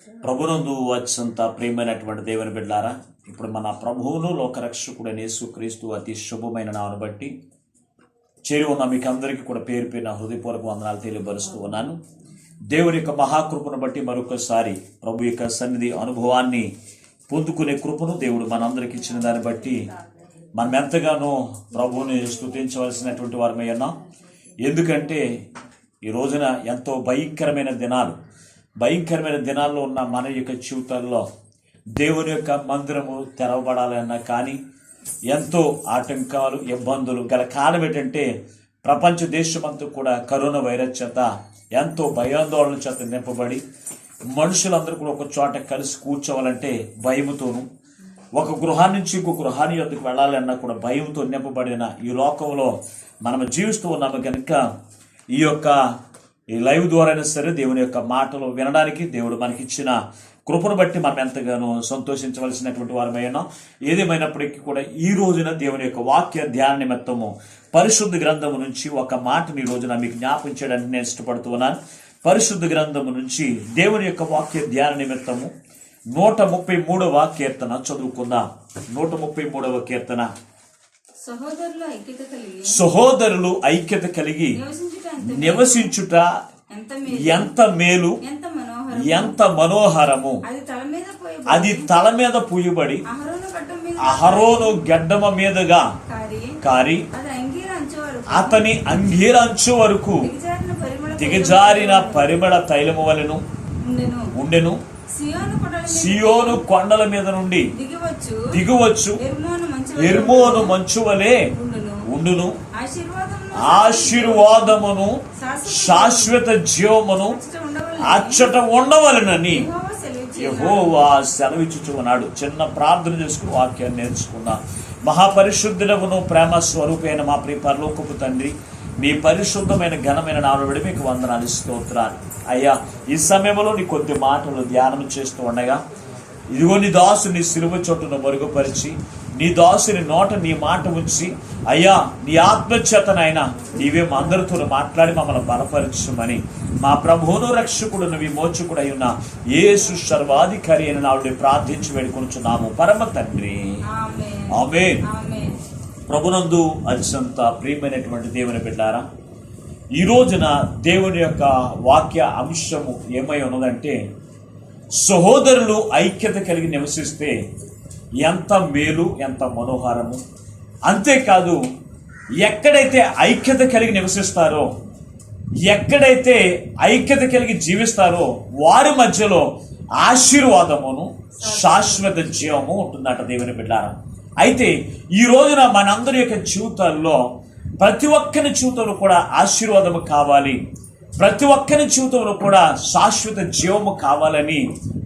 ప్రభునందు అత్యంత ప్రియమైనటువంటి దేవుని బిడ్డారా, ఇప్పుడు మన ప్రభువును లోకరక్షకుడైన యేసుక్రీస్తు అతి శుభమైన నామమును బట్టి చేరి ఉన్న మీకు అందరికీ కూడా పేరు పేరున హృదయపూర్వక వందనాలు తెలియపరుస్తూ ఉన్నాను. దేవుని యొక్క మహాకృపను బట్టి మరొకసారి ప్రభు యొక్క సన్నిధి అనుభవాన్ని పొందుకునే కృపను దేవుడు మనందరికి ఇచ్చిన దాన్ని బట్టి మనం ఎంతగానో ప్రభువుని స్తుతించవలసినటువంటి వారమై ఉన్నాం. ఎందుకంటే ఈ రోజున ఎంతో భయంకరమైన దినాల్లో ఉన్న మన యొక్క జీవితాల్లో దేవుని యొక్క మందిరము తెరవబడాలన్నా కానీ ఎంతో ఆటంకాలు, ఇబ్బందులు గల కాలం ఏంటంటే ప్రపంచ దేశమంతా కూడా కరోనా వైరస్ చేత ఎంతో భయాందోళన చేత నింపబడి మనుషులందరూ కూడా ఒక చోట కలిసి కూర్చోవాలంటే భయముతోనూ, ఒక గృహాన్ని నుంచి ఇంకో గృహాన్ని వద్దకు వెళ్ళాలన్నా కూడా భయంతో నింపబడిన ఈ లోకంలో మనం జీవిస్తూ ఉన్నాము. కనుక ఈ లైవ్ ద్వారా అయినా సరే దేవుని యొక్క మాటలు వినడానికి దేవుడు మనకిచ్చిన కృపను బట్టి మనం ఎంతగానో సంతోషించవలసినటువంటి వారమైనా. ఏదేమైనప్పటికీ కూడా ఈ రోజున దేవుని యొక్క వాక్య ధ్యాన నిమిత్తము పరిశుద్ధ గ్రంథము నుంచి ఒక మాటని ఈ రోజున మీకు జ్ఞాపకం చేయడానికి నేను ఇష్టపడుతూ ఉన్నాను. పరిశుద్ధ గ్రంథము నుంచి దేవుని యొక్క వాక్య ధ్యాన నిమిత్తము 133వ కీర్తన చదువుకుందాం. 133వ కీర్తన. సహోదరులు ఐక్యత కలిగి నివసించుట ఎంత మేలు, ఎంత మనోహరము. అది తల మీద పూయబడి అహరోను గడ్డమ మీదుగా కారి అతని అంగీర అంచు వరకు దిగజారిన పరిమళ తైలము వలెను ఉండెను. సియోను కొండల మీద నుండి దిగువచ్చు హెర్మోను మంచు వలె ఉండును. ఆశీర్వాదమును శాశ్వత జీవమును అచ్చట ఉండవలెనని యెహోవా సెలవిచ్చుచు ఉన్నాడు. చిన్న ప్రార్థన చేసుకుని వాక్యాన్ని నేర్చుకుందాం. మహాపరిశుద్ధుడవును ప్రేమ స్వరూపైన మా ప్రియ పరలోకపు తండ్రి, మీ పరిశుద్ధమైన ఘనమైన నామమును బట్టి మీకు వందనాలు, స్తోత్రాలు. అయ్యా, ఈ సమయంలో నీ కొద్ది మాటలు ధ్యానం చేస్తూ ఉండగా ఇదిగో నీ దాసుని సిలువ చోటును మరుగుపరిచి నీ దాసుని నోట నీ మాట ఉంచి అయ్యా నీ ఆత్మచేతనైనా నీవే అందరితో మాట్లాడి మమ్మల్ని బలపరచమని మా ప్రభువును రక్షకుడును విమోచకుడు అయి ఉన్న యేసు సర్వాధికారి అయిన నాడు ప్రార్థించి వేడుకొనుచున్నాము పరమ తండ్రి, ఆమేన్. ప్రభునందు అత్యంత ప్రియమైనటువంటి దేవుని బిడ్డారా, ఈ రోజున దేవుని యొక్క వాక్య అంశము ఏమై ఉన్నదంటే, సహోదరులు ఐక్యత కలిగి నివసిస్తే ఎంత మేలు, ఎంత మనోహరము. అంతేకాదు, ఎక్కడైతే ఐక్యత కలిగి నివసిస్తారో, ఎక్కడైతే ఐక్యత కలిగి జీవిస్తారో వారి మధ్యలో ఆశీర్వాదమును శాశ్వత జీవము ఉంటుందట దేవుని బిడ్డారా. అయితే ఈ రోజున మనందరి యొక్క జీవితాల్లో ప్రతి ఒక్కరి జీవితంలో కూడా ఆశీర్వాదము కావాలి, ప్రతి ఒక్కరి జీవితంలో కూడా శాశ్వత జీవము కావాలని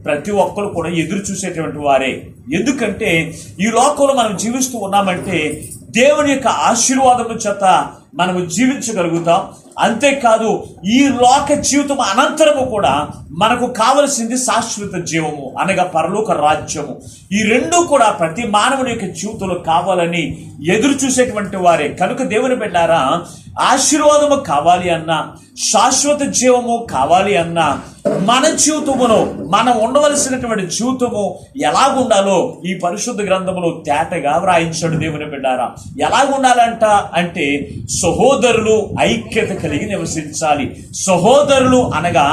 ప్రతి ఒక్కరు కూడా ఎదురు చూసేటువంటి వారే. ఎందుకంటే ఈ లోకంలో మనం జీవిస్తూ ఉన్నామంటే దేవుని యొక్క ఆశీర్వాదము చేత మనము జీవించగలుగుతాం. అంతేకాదు, ఈ లోక జీవితం అనంతరము కూడా మనకు కావలసింది శాశ్వత జీవము అనగా పరలోక రాజ్యము. ఈ రెండూ కూడా ప్రతి మానవుని యొక్క జీవితంలో కావాలని ఎదురు చూసేటువంటి వారే. కనుక దేవుని బిడ్డారా, ఆశీర్వాదము కావాలి అన్నా, శాశ్వత జీవము కావాలి అన్నా, మన జీవితములో మనం ఉండవలసినటువంటి జీవితము ఎలాగుండాలో ఈ పరిశుద్ధ గ్రంథములో తేటగా వ్రాయించాడు దేవుని బిడ్డారా. ఎలాగుండాలంట అంటే సహోదరులు ఐక్యత కలిగి నివసించాలి. సహోదరులు అనగా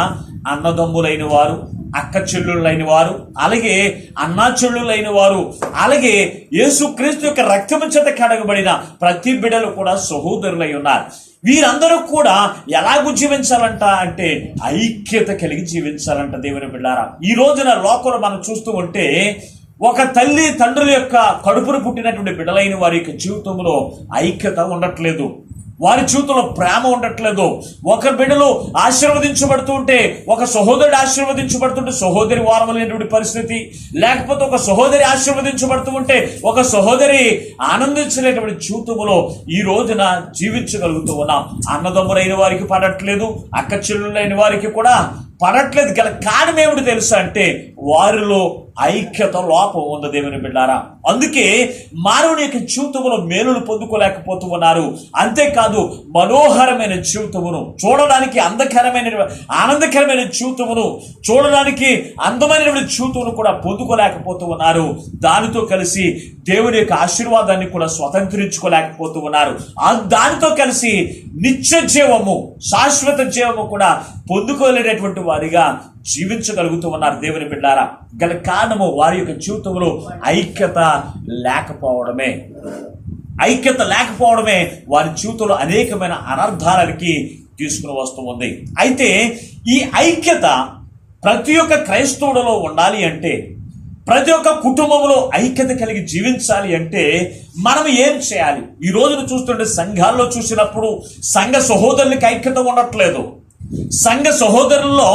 అన్నదమ్ములైన వారు, అక్క చెల్లుళ్ళైన వారు, అలాగే అన్నా చెల్లులైన వారు, అలాగే యేసుక్రీస్తు యొక్క రక్తము చేత కడగబడిన ప్రతి బిడ్డలు కూడా సహోదరులై ఉన్నారు. వీరందరూ కూడా ఎలాగూ జీవించాలంట అంటే ఐక్యత కలిగి జీవించాలంట దేవుని బిడ్డారా. ఈ రోజున లోకంలో మనం చూస్తూ ఉంటే ఒక తల్లి తండ్రుల యొక్క కడుపును పుట్టినటువంటి బిడ్డలైన వారి యొక్క జీవితంలో ఐక్యత ఉండట్లేదు, వారి జీవితంలో ప్రేమ ఉండట్లేదు. ఒక బిడ్డలు ఆశీర్వదించబడుతూ ఉంటే, ఒక సహోదరుడు ఆశీర్వదించబడుతుంటే సహోదరి వారమలేనటువంటి పరిస్థితి, లేకపోతే ఒక సహోదరి ఆశీర్వదించబడుతూ ఉంటే ఒక సహోదరి ఆనందించలేటువంటి జీవితంలో ఈ రోజున జీవించగలుగుతూ ఉన్నాం. అన్నదమ్ములైన వారికి పడట్లేదు, అక్క చెల్లులైన వారికి కూడా పడట్లేదు. గల కారణం ఏమిటి తెలుసా అంటే వారిలో ఐక్యత లోపం ఉంది దేవుని బిడ్డారా. అందుకే మానవుని యొక్క జీవితంలో మేలును పొందుకోలేకపోతూ ఉన్నారు. అంతేకాదు మనోహరమైన జీవితమును, చూడడానికి ఆనందకరమైన జీవితమును, చూడడానికి అందమైన జీవితమును కూడా పొందుకోలేకపోతూ ఉన్నారు. దానితో కలిసి దేవుని యొక్క ఆశీర్వాదాన్ని కూడా స్వతంత్రించుకోలేకపోతూ ఉన్నారు. దానితో కలిసి నిత్య జీవము, శాశ్వత జీవము కూడా పొందుకోలేనటువంటి వారిగా జీవించగలుగుతూ ఉన్నారు దేవుని బిడ్డారా. గల కారణము వారి యొక్క జీవితంలో ఐక్యత లేకపోవడమే. ఐక్యత లేకపోవడమే వారి జీవితంలో అనేకమైన అనర్థాలకి తీసుకుని వస్తూ ఉంది. అయితే ఈ ఐక్యత ప్రతి ఒక్క క్రైస్తవుడిలో ఉండాలి అంటే, ప్రతి ఒక్క కుటుంబంలో ఐక్యత కలిగి జీవించాలి అంటే మనం ఏం చేయాలి? ఈ రోజును చూస్తుంటే సంఘాల్లో చూసినప్పుడు సంఘ సహోదరులకి ఐక్యత ఉండట్లేదు, సంఘ సహోదరుల్లో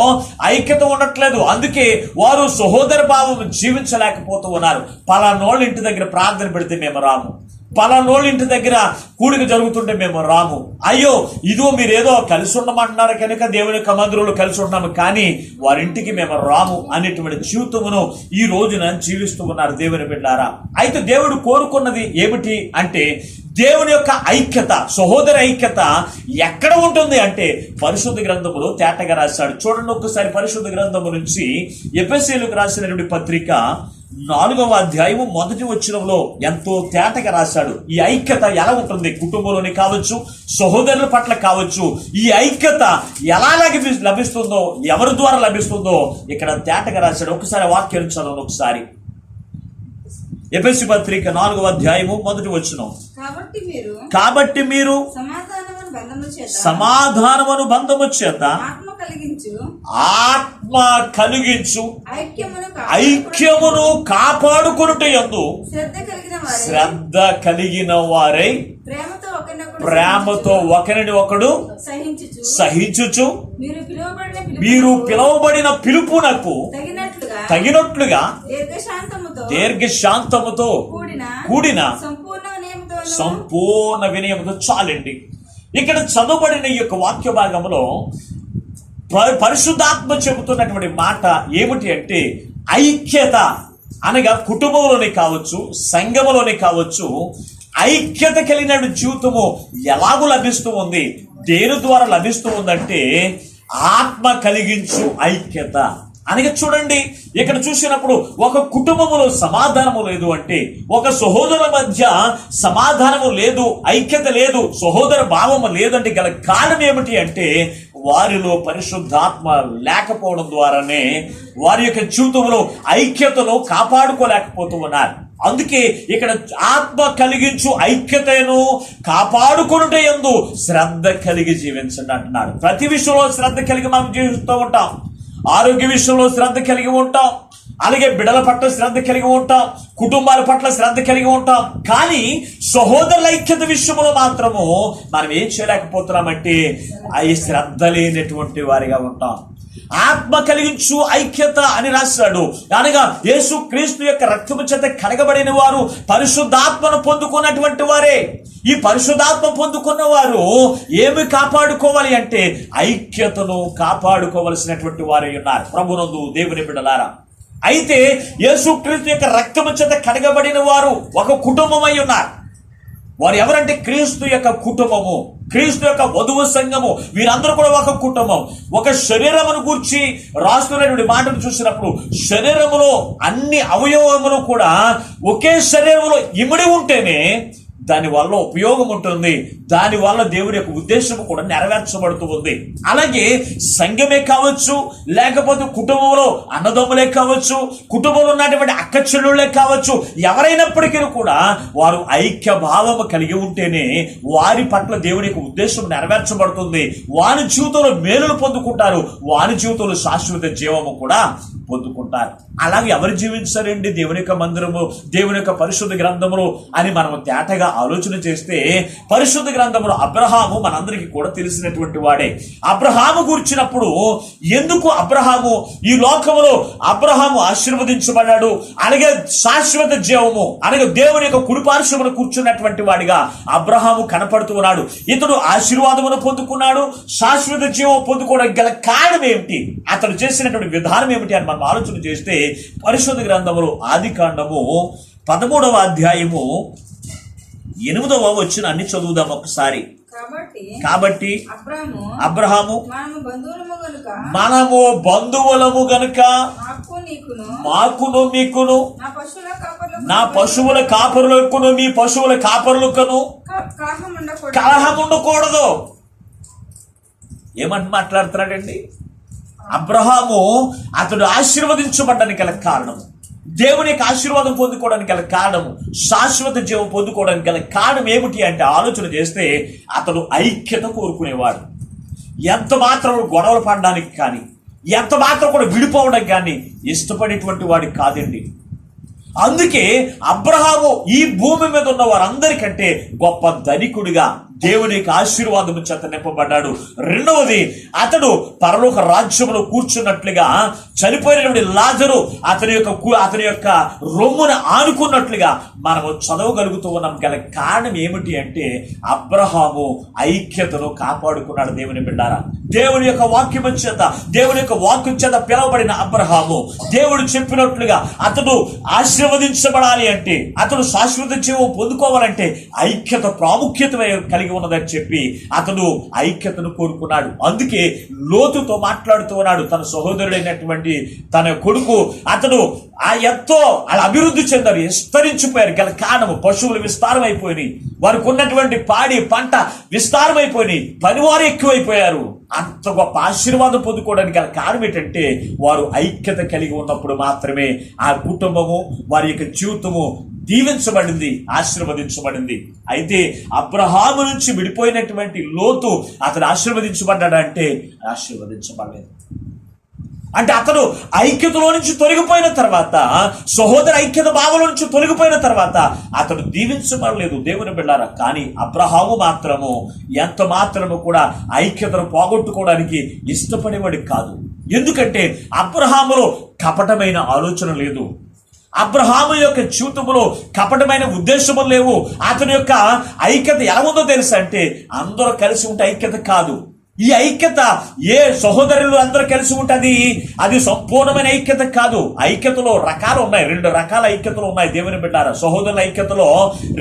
ఐక్యత ఉండట్లేదు. అందుకే వారు సహోదర భావం జీవించలేకపోతూ ఉన్నారు. పలానోళ్ళ ఇంటి దగ్గర ప్రార్థన పెడితే మేము రాము, పలానోళ్ళ ఇంటి దగ్గర కూడిక జరుగుతుంటే మేము రాము. అయ్యో ఇదిగో మీరేదో కలిసి ఉండమంటున్నారు కనుక దేవుని యొక్క మందిరంలో కలిసి ఉంటున్నాము, కానీ వారింటికి మేము రాము అనేటువంటి జీవితమును ఈ రోజున జీవిస్తూ ఉన్నారు దేవుని బిడ్డారా. అయితే దేవుడు కోరుకున్నది ఏమిటి అంటే, దేవుని యొక్క ఐక్యత, సహోదర ఐక్యత ఎక్కడ ఉంటుంది అంటే పరిశుద్ధ గ్రంథములో తేటగా రాశాడు. చూడండి ఒక్కసారి పరిశుద్ధ గ్రంథము నుంచి ఎఫెసీయులకు రాసినటువంటి పత్రిక 4వ అధ్యాయము 1వ వచనంలో ఎంతో తేటగా రాశాడు. ఈ ఐక్యత ఎలా ఉంటుంది, కుటుంబంలోనే కావచ్చు, సహోదరుల పట్ల కావచ్చు, ఈ ఐక్యత ఎలా లభిస్తుందో, ఎవరి ద్వారా లభిస్తుందో ఇక్కడ తేటగా రాశాడు. ఒకసారి వాక్యం చదవండి ఒకసారి. ఎఫెసీ పత్రిక 4వ అధ్యాయము 1వ వచనం. కాబట్టి మీరు సమాధానమును బంధము చేత ఆత్మ కలిగించు ఐక్యమును కాపాడుకొనుట యందు శ్రద్ధ కలిగిన వారై ప్రేమతో ఒకరిని ఒకడు సహించుచు మీరు పిలువబడిన పిలుపునకు తగినట్లుగా దీర్ఘశాంతముతో కూడిన సంపూర్ణ వినయముతో చాలండి. ఇక్కడ చదవబడిన ఈ యొక్క వాక్య భాగంలో పరిశుద్ధాత్మ చెబుతున్నటువంటి మాట ఏమిటి అంటే, ఐక్యత అనగా కుటుంబంలోనే కావచ్చు, సంఘములోనే కావచ్చు, ఐక్యత కలిగిన జీవితము ఎలాగూ లభిస్తూ ఉంది. దేని ద్వారా లభిస్తూ ఉందంటే ఆత్మ కలిగించు ఐక్యత. అనగా చూడండి, ఇక్కడ చూసినప్పుడు ఒక కుటుంబములో సమాధానము లేదు అంటే, ఒక సహోదరుల మధ్య సమాధానము లేదు, ఐక్యత లేదు, సహోదర భావము లేదంటే గల కారణం ఏమిటి అంటే వారిలో పరిశుద్ధాత్మ లేకపోవడం ద్వారానే వారి యొక్క జీవితంలో ఐక్యతను కాపాడుకోలేకపోతూ ఉన్నారు. అందుకే ఇక్కడ ఆత్మ కలిగించు ఐక్యతను కాపాడుకొనుట యందు శ్రద్ధ కలిగి జీవించండి అంటున్నాడు. ప్రతి విషయంలో శ్రద్ధ కలిగి మనం జీవిస్తూ ఉంటాం. ఆరోగ్య విషయంలో శ్రద్ధ కలిగి ఉంటాం, అలాగే బిడ్డల పట్ల శ్రద్ధ కలిగి ఉంటాం, కుటుంబాల పట్ల శ్రద్ధ కలిగి ఉంటాం. కానీ సహోదరుల ఐక్యత విషయంలో మాత్రము మనం ఏం చేయలేకపోతున్నామంటే ఈ శ్రద్ధ లేనటువంటి వారిగా ఉంటాం. ఆత్మ కలిగించు ఐక్యత అని రాశాడు. అనగా యేసు క్రీస్తు యొక్క రక్తము చేత కడగబడిన వారు పరిశుద్ధాత్మను పొందుకున్నటువంటి వారే. ఈ పరిశుద్ధాత్మ పొందుకున్న వారు ఏమి కాపాడుకోవాలి అంటే ఐక్యతను కాపాడుకోవలసినటువంటి వారే ఉన్నారు ప్రభునందు దేవుని బిడ్డలారా. అయితే యేసు క్రీస్తు యొక్క రక్తము చేత కడగబడిన వారు ఒక కుటుంబమై ఉన్నారు. వారు ఎవరంటే క్రీస్తు యొక్క కుటుంబము, క్రీస్తు యొక్క వధువు సంఘము, వీరందరూ కూడా ఒక కుటుంబం. ఒక శరీరమును గూర్చి రాస్తున్నటువంటి మాటను చూసినప్పుడు శరీరములో అన్ని అవయవములు కూడా ఒకే శరీరములో ఇమిడి ఉంటేనే దాని వల్ల ఉపయోగం ఉంటుంది, దాని వల్ల దేవుడి యొక్క ఉద్దేశం కూడా నెరవేర్చబడుతూ ఉంది. అలాగే సంఘమే కావచ్చు, లేకపోతే కుటుంబంలో అన్నదమ్ములే కావచ్చు, కుటుంబంలో ఉన్నటువంటి అక్క చెల్లుళ్ళే కావచ్చు, ఎవరైనప్పటికీ కూడా వారు ఐక్య భావము కలిగి ఉంటేనే వారి పట్ల దేవుడి యొక్క ఉద్దేశం నెరవేర్చబడుతుంది. వారి జీవితంలో మేలులు పొందుకుంటారు, వారి జీవితంలో శాశ్వత జీవము కూడా పొందుకుంటారు. అలాగే ఎవరు జీవించారండి దేవుని యొక్క మందిరము, దేవుని యొక్క పరిశుద్ధ గ్రంథములు అని మనం తేటగా ఆలోచన చేస్తే పరిశుద్ధ గ్రంథంలో అబ్రహాము మనందరికీ కూడా తెలిసినటువంటి వాడే. అబ్రహాము గురించినప్పుడు ఎందుకు అబ్రహాము ఈ లోకంలో అబ్రహాము ఆశీర్వదించబడ్డాడు, అలాగే శాశ్వత జీవము అనగా దేవుని యొక్క కుడిపార్శ్వమున కూర్చున్నటువంటి వాడిగా అబ్రహాము కనపడుతూ ఉన్నాడు. ఇతడు ఆశీర్వాదమును పొందుకున్నాడు, శాశ్వత జీవం పొందుకోవడానికి గల కారణం ఏమిటి, అతడు చేసినటువంటి విధానం ఏమిటి అని మనం ఆలోచన చేస్తే పరిశుద్ధ గ్రంథములో ఆదికాండము 13వ అధ్యాయము 8వ వచనాన్ని చదువుదాం ఒకసారి. కాబట్టి అబ్రహాము మనము బంధువులము గనుక మాకును మీకును నా పశువుల కాపరులకును మీ పశువుల కాపరులకును కలహం ఉండకూడదు. ఏమంటే మాట్లాడుతున్నాడండి? అబ్రహాము అతడు ఆశీర్వదించబడ్డానికి గల కారణము, దేవుని యొక్క ఆశీర్వాదం పొందుకోవడానికి గల కారణము, శాశ్వత జీవం పొందుకోవడానికి గల కారణం ఏమిటి అంటే ఆలోచన చేస్తే అతడు ఐక్యత కోరుకునేవాడు. ఎంత మాత్రం గొడవలు పడడానికి కానీ, ఎంత మాత్రం కూడా విడిపోవడానికి కానీ ఇష్టపడేటువంటి వాడు కాదండి. అందుకే అబ్రహాము ఈ భూమి మీద ఉన్న వారందరికంటే గొప్ప ధనికుడిగా దేవుని యొక్క ఆశీర్వాదము చేత నింపబడ్డాడు. రెండవది, అతడు పరలోక రాజ్యంలో కూర్చున్నట్లుగా చనిపోయినటువంటి లాజరు అతని యొక్క రొమ్మున ఆనుకున్నట్లుగా మనము చదవగలుగుతూ ఉన్నాం. గల కారణం ఏమిటి అంటే అబ్రహాము ఐక్యతను కాపాడుకున్నాడు. దేవుని బిడ్డారా, దేవుని యొక్క వాక్యం చేత, దేవుని యొక్క వాక్యం చేత పిలువబడిన అబ్రహాము దేవుడు చెప్పినట్లుగా అతడు ఆశీర్వదించబడాలి అంటే, అతడు శాశ్వత జీవం పొందుకోవాలంటే ఐక్యత ప్రాముఖ్యత కలిగి ఉన్నదని చెప్పి అతడు ఐక్యతను కోరుకున్నాడు. అందుకే లోతుతో మాట్లాడుతూ ఉన్నాడు. తన సహోదరుడైనటువంటి తన కొడుకు అతడు ఎంతో అలా అభివృద్ధి చెందారు, విస్తరించిపోయారు. గల కారణము పశువులు విస్తారమైపోయినాయి, వారికి ఉన్నటువంటి పాడి పంట విస్తారమైపోయినాయి, పనివారు ఎక్కువైపోయారు. అంత గొప్ప ఆశీర్వాదం పొందుకోవడానికి గల కారణం ఏంటంటే వారు ఐక్యత కలిగి ఉన్నప్పుడు మాత్రమే ఆ కుటుంబము, వారి యొక్క జీవితము దీవించబడింది, ఆశీర్వదించబడింది. అయితే అబ్రహాము నుంచి విడిపోయినటువంటి లోతు అతను ఆశీర్వదించబడ్డాడంటే ఆశీర్వదించబడలేదు. అంటే అతడు ఐక్యతలో నుంచి తొలగిపోయిన తర్వాత, సహోదర ఐక్యత భావంలో నుంచి తొలగిపోయిన తర్వాత అతడు దీవించబడలేదు. దేవుని బిడ్డారా, కానీ అబ్రహాము మాత్రము ఎంత మాత్రము కూడా ఐక్యతను పోగొట్టుకోవడానికి ఇష్టపడేవాడు కాదు. ఎందుకంటే అబ్రహాములో కపటమైన ఆలోచన లేదు, అబ్రహాము యొక్క జీవితంలో కపటమైన ఉద్దేశములు లేవు. అతని యొక్క ఐక్యత ఎలా ఉందో తెలుసా అంటే అందరూ కలిసి ఉంటే ఐక్యత కాదు. ఈ ఐక్యత ఏ సహోదరులు అందరూ కలిసి ఉంటుంది, అది సంపూర్ణమైన ఐక్యత కాదు. ఐక్యతలో రకాలు ఉన్నాయి, 2 రకాల ఐక్యతలు ఉన్నాయి. దేవుని బిడ్డారా, సహోదరుల ఐక్యతలో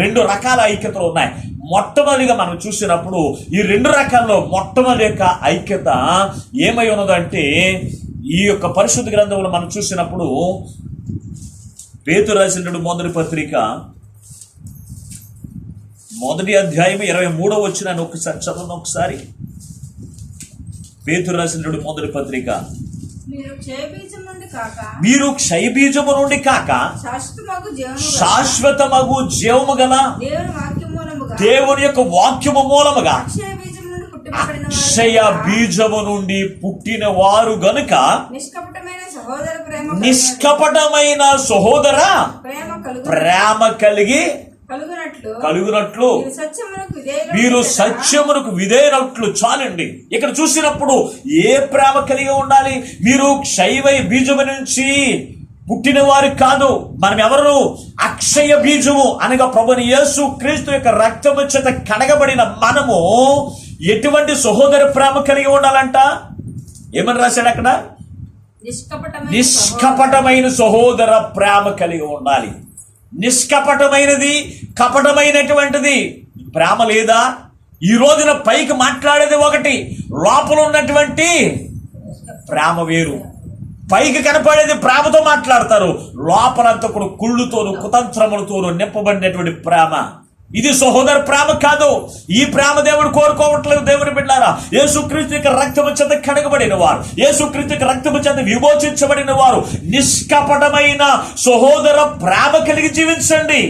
2 రకాల ఐక్యతలు ఉన్నాయి. మొట్టమొదటిగా మనం చూసినప్పుడు ఈ 2 రకాల్లో మొట్టమొదటి యొక్క ఐక్యత ఏమై ఉన్నదంటే, ఈ యొక్క పరిశుద్ధ గ్రంథంలో మనం చూసినప్పుడు పేతురు రాసిన మొదటి పత్రిక 1వ అధ్యాయం 23వ వచనాన్ని ఒకసారి చదవండి. ఒకసారి పేతురు రాసిన మొదటి పత్రిక, మీరు క్షయబీజము నుండి కాక శాశ్వతమగు జీవము గల దేవుని యొక్క వాక్యము మూలముగా అక్షయ బీజము నుండి పుట్టిన వారు గనుక నిష్కపటమైన సహోదర ప్రేమ కలుగునట్లు మీరు సత్యమునకు విధేయునట్లు. చాలండి. ఇక్కడ చూసినప్పుడు ఏ ప్రేమ కలిగి ఉండాలి? మీరు క్షయవై బీజము నుంచి పుట్టిన వారు కాదు. మనం ఎవరు? అక్షయ బీజము అనగా ప్రభుని యేసు క్రీస్తు యొక్క రక్తము చేత కడగబడిన మనము ఎటువంటి సహోదర ప్రేమ కలిగి ఉండాలంట? ఏమని రాశాడు అక్కడ? నిష్కపటమైన సహోదర ప్రేమ కలిగి ఉండాలి. నిష్కపటమైనది, కపటమైనటువంటిది ప్రేమ లేదా? ఈ రోజున పైకి మాట్లాడేది ఒకటి, లోపల ఉన్నటువంటి ప్రేమ వేరు. పైకి కనపడేది ప్రేమతో మాట్లాడతారు, లోపలంతా కూడా కుళ్ళుతోను కుతంత్రములతోను నింపబడినటువంటి ప్రేమ. ఇది సహోదర ప్రేమ కాదు. ఈ ప్రేమ దేవుడు కోరుకోవట్లేదు. దేవుని బిడ్డారా, యేసుక్రీస్తు యొక్క రక్తము చేత కడగబడిన వారు, యేసుక్రీస్తు యొక్క రక్తము చేత విమోచించబడిన వారు నిష్కపటమైన సహోదర ప్రేమ కలిగి జీవించండి.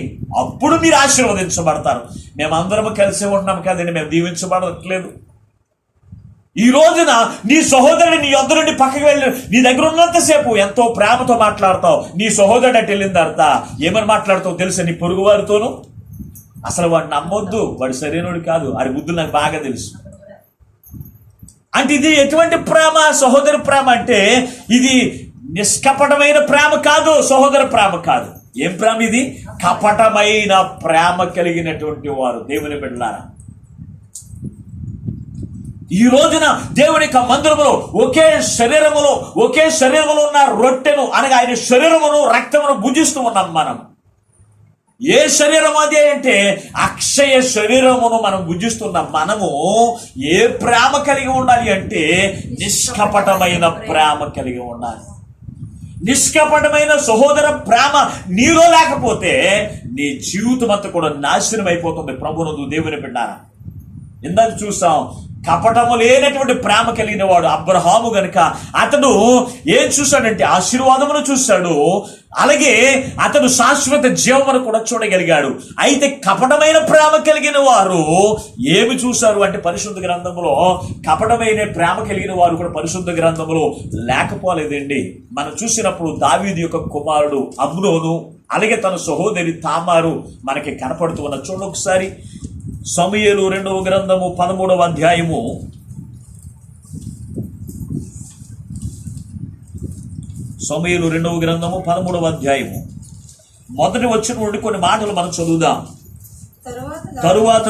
అప్పుడు మీరు ఆశీర్వదించబడతారు. మేమందరం కలిసి ఉన్నాం కదండి, మేము దీవించబడట్లేదు. ఈ రోజున నీ సహోదరుడు నీ యొద్ద నుండి పక్కకి వెళ్ళి నీ దగ్గర ఉన్నంతసేపు ఎంతో ప్రేమతో మాట్లాడతావు. నీ సహోదరుడు అటు వెళ్ళిన తర్వాత ఏమని మాట్లాడతావు తెలుసా? నీ పొరుగు వారితోనూ అసలు వాడు నమ్మొద్దు, వాడు సరైనోడు కాదు, వాడి బుద్ధులు నాకు బాగా తెలుసు. అంటే ఇది ఎటువంటి ప్రేమ? సహోదర ప్రేమ అంటే ఇది నిష్కపటమైన ప్రేమ కాదు, సహోదర ప్రేమ కాదు. ఏం ప్రేమ ఇది? కపటమైన ప్రేమ కలిగినటువంటి వారు దేవుని బిడ్డలారా. ఈ రోజున దేవుని యొక్క మందిరములో ఒకే శరీరములో ఉన్న రొట్టెను అనగా ఆయన శరీరమును రక్తమును భుజిస్తూ ఉన్నాం మనం. ఏ శరీరం అదే అంటే అక్షయ శరీరమును మనం భుజిస్తున్న మనము ఏ ప్రేమ కలిగి ఉండాలి అంటే నిష్కపటమైన ప్రేమ కలిగి ఉండాలి. నిష్కపటమైన సహోదర ప్రేమ నీలో లేకపోతే నీ జీవితం అంతా కూడా నాశనం అయిపోతుంది. ప్రభువునందు దేవుని బిడ్డారా, ఇందాక చూసాం, కపటము లేనటువంటి ప్రేమ కలిగిన వాడు అబ్రహాము గనుక అతడు ఏం చూశాడంటే ఆశీర్వాదమును చూశాడు, అలాగే అతడు శాశ్వత జీవమును కూడా చూడగలిగాడు. అయితే కపటమైన ప్రేమ కలిగిన వారు ఏమి చూశారు అంటే పరిశుద్ధ గ్రంథములో కపటమైన ప్రేమ కలిగిన వారు కూడా పరిశుద్ధ గ్రంథములో లేకపోలేదండి. మనం చూసినప్పుడు దావీదు యొక్క కుమారుడు అమ్నోను, అలాగే తన సహోదరి తామారు మనకి కనపడుతూ ఉన్న. చూడండి ఒకసారి సమూయేలు 2వ గ్రంథము 13వ అధ్యాయము సమూయేలు 2వ గ్రంథము 13వ అధ్యాయము మొదటి వచ్చిన నుండి కొన్ని మాటలు మనం చదువుదాం. తరువాత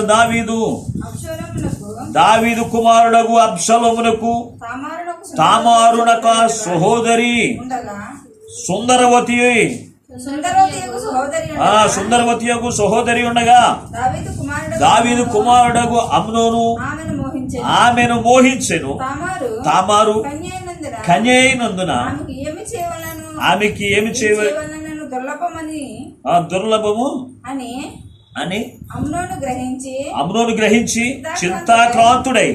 దావీదు కుమారుడగు అబ్షలోమునకు తామారునకు సహోదరి సుందరవతియగు సహోదరి ఉండగా దావీదు కుమారుడగు అమ్నోను ఆమెను మోహించెను. తామారు కన్య అయినందున ఆమెకి ఏమి చేయవలెను దుర్లభము అని అమ్నోను గ్రహించి చింతాక్రాంతుడై